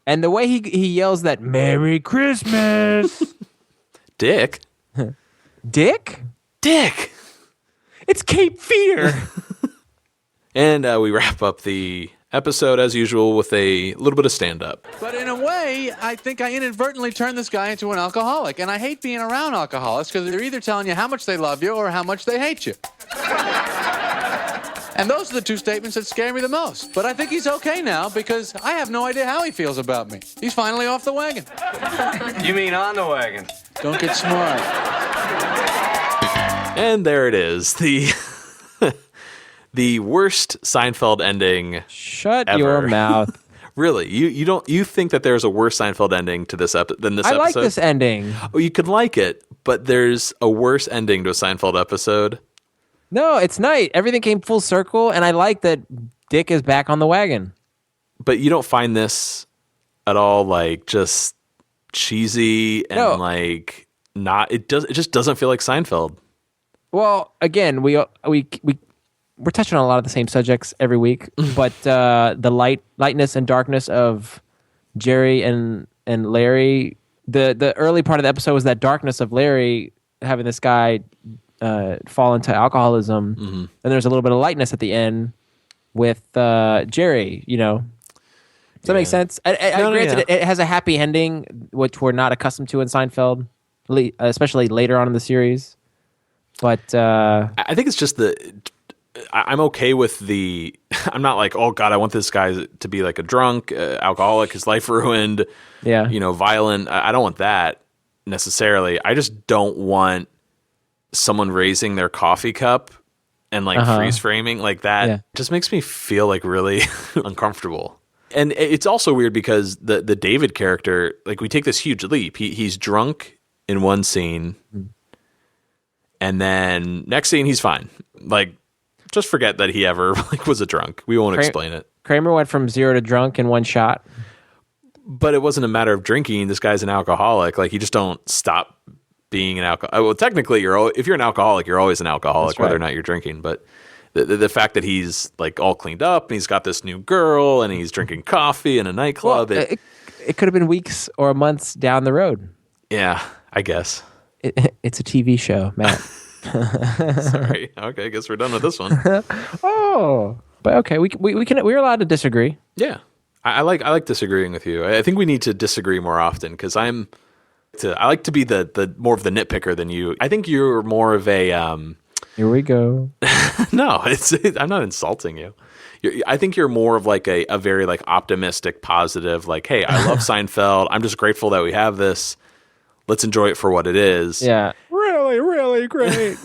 And the way he yells that "Merry Christmas," Dick, Dick, it's Cape Fear. And we wrap up the episode as usual with a little bit of stand-up. But in a way, I think I inadvertently turned this guy into an alcoholic, and I hate being around alcoholics because they're either telling you how much they love you or how much they hate you. And those are the two statements that scare me the most. But I think he's okay now because I have no idea how he feels about me. He's finally off the wagon. You mean on the wagon? Don't get smart. And there it is. The worst Seinfeld ending Shut ever. your mouth. Really? You think that there's a worse Seinfeld ending to this than this episode? I like this ending. Oh, you could like it, but there's a worse ending to a Seinfeld episode? No, it's night. Everything came full circle, and I like that Dick is back on the wagon. But you don't find this at all like just cheesy and like not. It just doesn't feel like Seinfeld. Well, again, we're touching on a lot of the same subjects every week, but the lightness and darkness of Jerry and Larry. The early part of the episode was that darkness of Larry having this guy fall into alcoholism, and there's a little bit of lightness at the end with Jerry. Does that make sense? Granted, it has a happy ending, which we're not accustomed to in Seinfeld, especially later on in the series. But I think it's just I'm okay with the. I'm not like, oh God, I want this guy to be like a drunk, alcoholic, his life ruined. Yeah, violent. I don't want that necessarily. I just don't want someone raising their coffee cup and like freeze framing like that. Yeah. Just makes me feel like really uncomfortable. And it's also weird because the David character, like we take this huge leap. He's drunk in one scene, and then next scene he's fine. Like, just forget that he ever was a drunk. We won't explain it. Kramer went from 0 to drunk in one shot. But it wasn't a matter of drinking. This guy's an alcoholic. Like, you just don't stop being an alcoholic. Well, technically, if you're an alcoholic, you're always an alcoholic, whether or not you're drinking. But the fact that he's like all cleaned up and he's got this new girl and he's drinking coffee in a nightclub. Well, it could have been weeks or months down the road. Yeah, I guess. It's a TV show, Matt. Sorry. Okay, I guess we're done with this one. But okay, we're allowed to disagree. Yeah, I like disagreeing with you. I think we need to disagree more often because I like to be the more of the nitpicker than you. I think you're more of a. Here we go. No, I'm not insulting you. I think you're more of like a very like optimistic, positive. Like, hey, I love Seinfeld. I'm just grateful that we have this. Let's enjoy it for what it is. Yeah. Really, really great.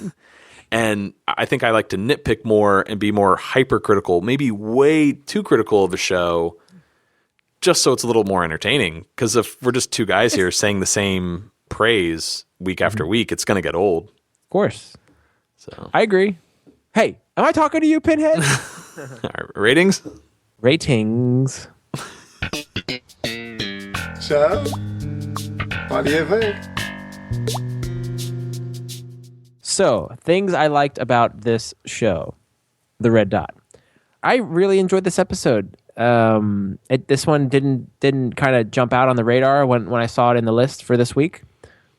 And I think I like to nitpick more and be more hypercritical, maybe way too critical of a show, just so it's a little more entertaining. Because if we're just two guys here saying the same praise week after week, it's going to get old. Of course. So I agree. Hey, am I talking to you, Pinhead? Ratings? Ratings. So, what do you think? So, things I liked about this show, The Red Dot. I really enjoyed this episode. This one didn't kind of jump out on the radar when I saw it in the list for this week,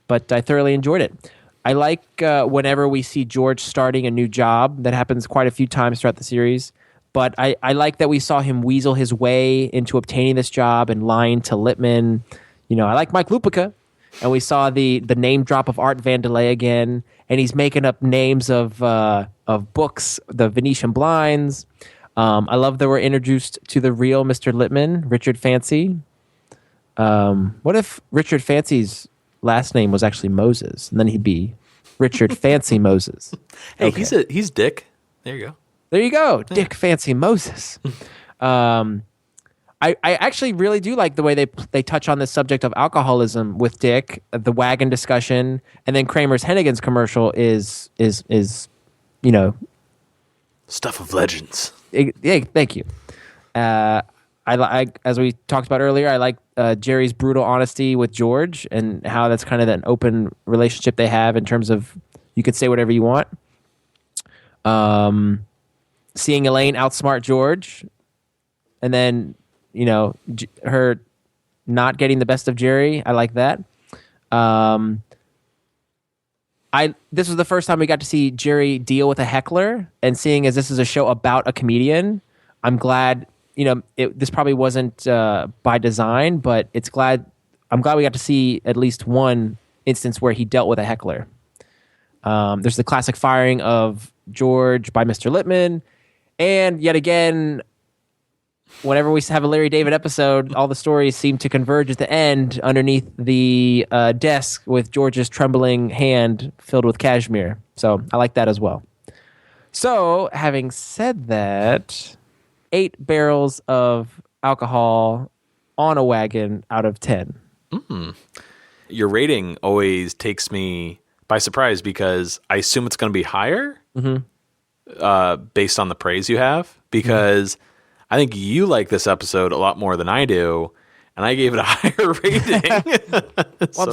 but I thoroughly enjoyed it. I like whenever we see George starting a new job. That happens quite a few times throughout the series. But I like that we saw him weasel his way into obtaining this job and lying to Lippman. I like Mike Lupica. And we saw the name drop of Art Vandelay again. And he's making up names of books, the Venetian Blinds. I love that we're introduced to the real Mr. Lippman, Richard Fancy. What if Richard Fancy's last name was actually Moses, and then he'd be Richard Fancy Moses? Hey, okay. he's Dick. There you go. There you go, Dick Fancy Moses. I actually really do like the way they touch on this subject of alcoholism with Dick, the wagon discussion, and then Kramer's Hennigan's commercial is stuff of legends. Yeah, thank you. I as we talked about earlier, I like Jerry's brutal honesty with George and how that's kind of an open relationship they have in terms of you can say whatever you want. Seeing Elaine outsmart George, and then her not getting the best of Jerry. I like that. This was the first time we got to see Jerry deal with a heckler, and seeing as this is a show about a comedian, I'm glad. This probably wasn't by design, but I'm glad we got to see at least one instance where he dealt with a heckler. There's the classic firing of George by Mr. Lippman, and yet again, whenever we have a Larry David episode, all the stories seem to converge at the end underneath the desk with George's trembling hand filled with cashmere. So I like that as well. So, having said that, 8 barrels of alcohol on a wagon out of 10. Your rating always takes me by surprise because I assume it's going to be higher. Mm-hmm. based on the praise you have, because I think you like this episode a lot more than I do, and I gave it a higher rating. Well,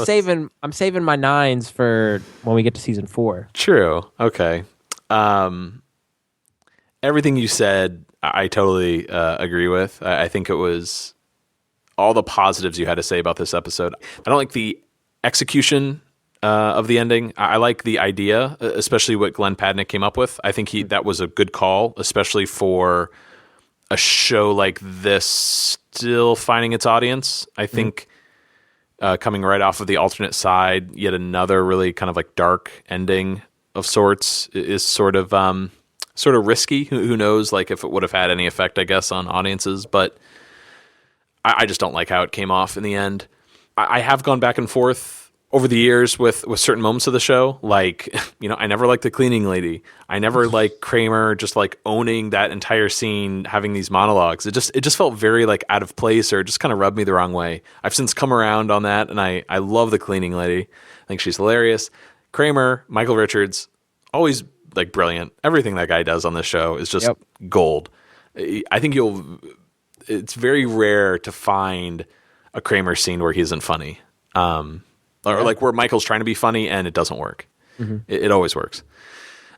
I'm saving my 9s for when we get to season 4. True. Okay. Everything you said, I totally agree with. I think it was all the positives you had to say about this episode. I don't like the execution of the ending. I like the idea, especially what Glenn Padnick came up with. I think that was a good call, especially for a show like this still finding its audience. I think coming right off of the alternate side, yet another really kind of like dark ending of sorts is sort of risky. Who knows, like, if it would have had any effect, I guess, on audiences. But I just don't like how it came off in the end. I have gone back and forth over the years with certain moments of the show. Like, I never liked the cleaning lady. I never liked Kramer just like owning that entire scene, having these monologues. It just felt very like out of place, or just kind of rubbed me the wrong way. I've since come around on that, and I love the cleaning lady. I think she's hilarious. Kramer, Michael Richards, always like brilliant. Everything that guy does on this show is just gold. I think it's very rare to find a Kramer scene where he isn't funny. Or like where Michael's trying to be funny and it doesn't work. Mm-hmm. It always works.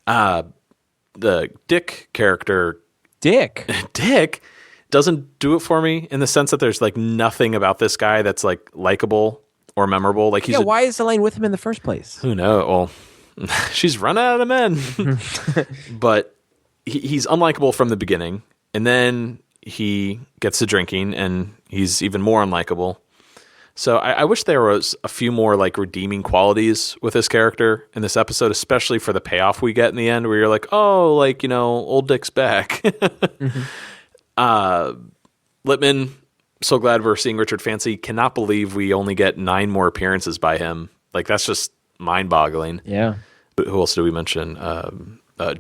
The Dick character, Dick doesn't do it for me, in the sense that there's like nothing about this guy that's like likable or memorable. Like why is Elaine with him in the first place? Who knows? Well, she's run out of men. But he's unlikable from the beginning, and then he gets to drinking and he's even more unlikable. So I wish there was a few more like redeeming qualities with this character in this episode, especially for the payoff we get in the end, where you're like, oh, like, old Dick's back. Littman, so glad we're seeing Richard Fancy. Cannot believe we only get 9 more appearances by him. Like, that's just mind-boggling. Yeah. But who else did we mention?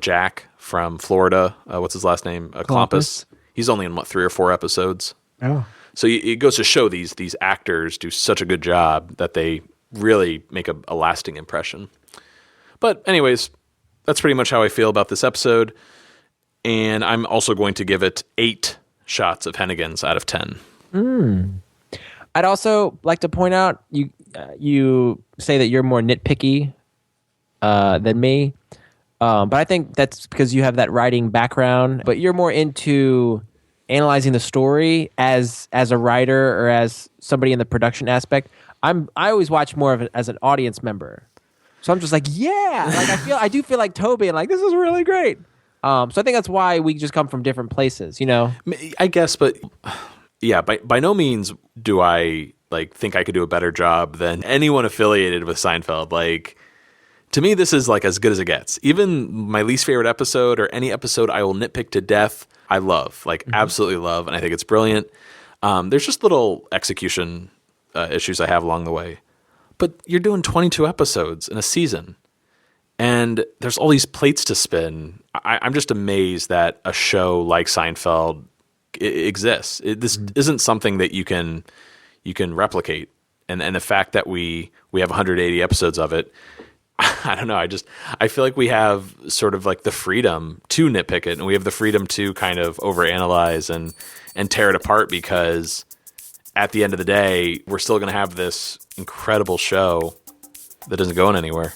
Jack from Florida. What's his last name? Klompus. He's only in 3 or 4 episodes. Oh. So it goes to show these actors do such a good job that they really make a lasting impression. But anyways, that's pretty much how I feel about this episode. And I'm also going to give it 8 shots of Hennigan's out of 10. I'd also like to point out, you say that you're more nitpicky than me. But I think that's because you have that writing background. But you're more into analyzing the story as a writer or as somebody in the production aspect. I always watch more of it as an audience member. So I'm just like, yeah, like I do feel like Toby, and like, this is really great. So I think that's why we just come from different places, I guess, but yeah, by no means do I like think I could do a better job than anyone affiliated with Seinfeld. Like, to me, this is like as good as it gets. Even my least favorite episode, or any episode I will nitpick to death, I love, absolutely love, and I think it's brilliant. There's just little execution issues I have along the way. But you're doing 22 episodes in a season, and there's all these plates to spin. I'm just amazed that a show like Seinfeld exists. This isn't something that you can replicate, and the fact that we have 180 episodes of it, I don't know. I feel like we have sort of like the freedom to nitpick it, and we have the freedom to kind of overanalyze and tear it apart, because at the end of the day, we're still going to have this incredible show that isn't going anywhere.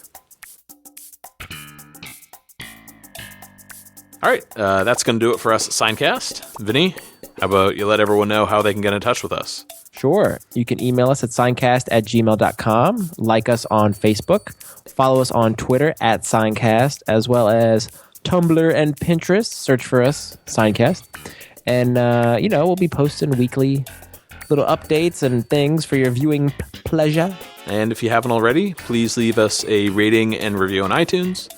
All right, that's going to do it for us at Seincast. Vinny, how about you let everyone know how they can get in touch with us? Sure. You can email us at seincast@gmail.com, like us on Facebook, follow us on Twitter at Seincast, as well as Tumblr and Pinterest. Search for us, Seincast. And, we'll be posting weekly little updates and things for your viewing pleasure. And if you haven't already, please leave us a rating and review on iTunes.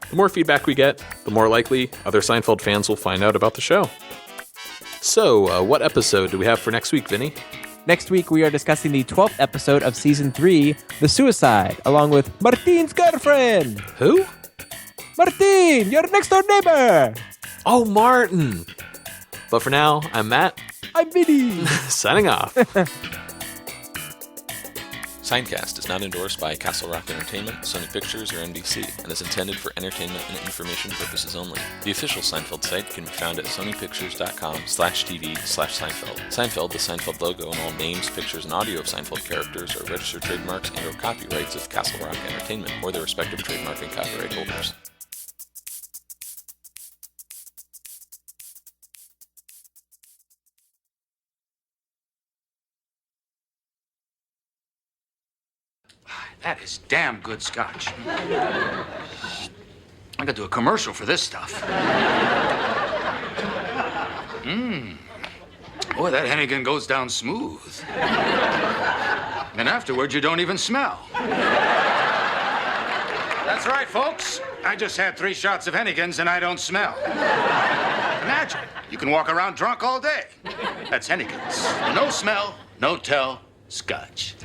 The more feedback we get, the more likely other Seinfeld fans will find out about the show. So, what episode do we have for next week, Vinny? Next week, we are discussing the 12th episode of Season 3, The Suicide, along with Martin's girlfriend. Who? Martin, your next-door neighbor. Oh, Martin. But for now, I'm Matt. I'm Vinny. Signing off. Seincast is not endorsed by Castle Rock Entertainment, Sony Pictures, or NBC, and is intended for entertainment and information purposes only. The official Seinfeld site can be found at sonypictures.com/TV/Seinfeld. Seinfeld, the Seinfeld logo, and all names, pictures, and audio of Seinfeld characters are registered trademarks and/or copyrights of Castle Rock Entertainment or their respective trademark and copyright holders. That is damn good scotch. I could do a commercial for this stuff. Boy, that Hennigan goes down smooth. And afterwards, you don't even smell. That's right, folks. I just had 3 shots of Hennigan's and I don't smell. Imagine, you can walk around drunk all day. That's Hennigan's. No smell, no tell, scotch.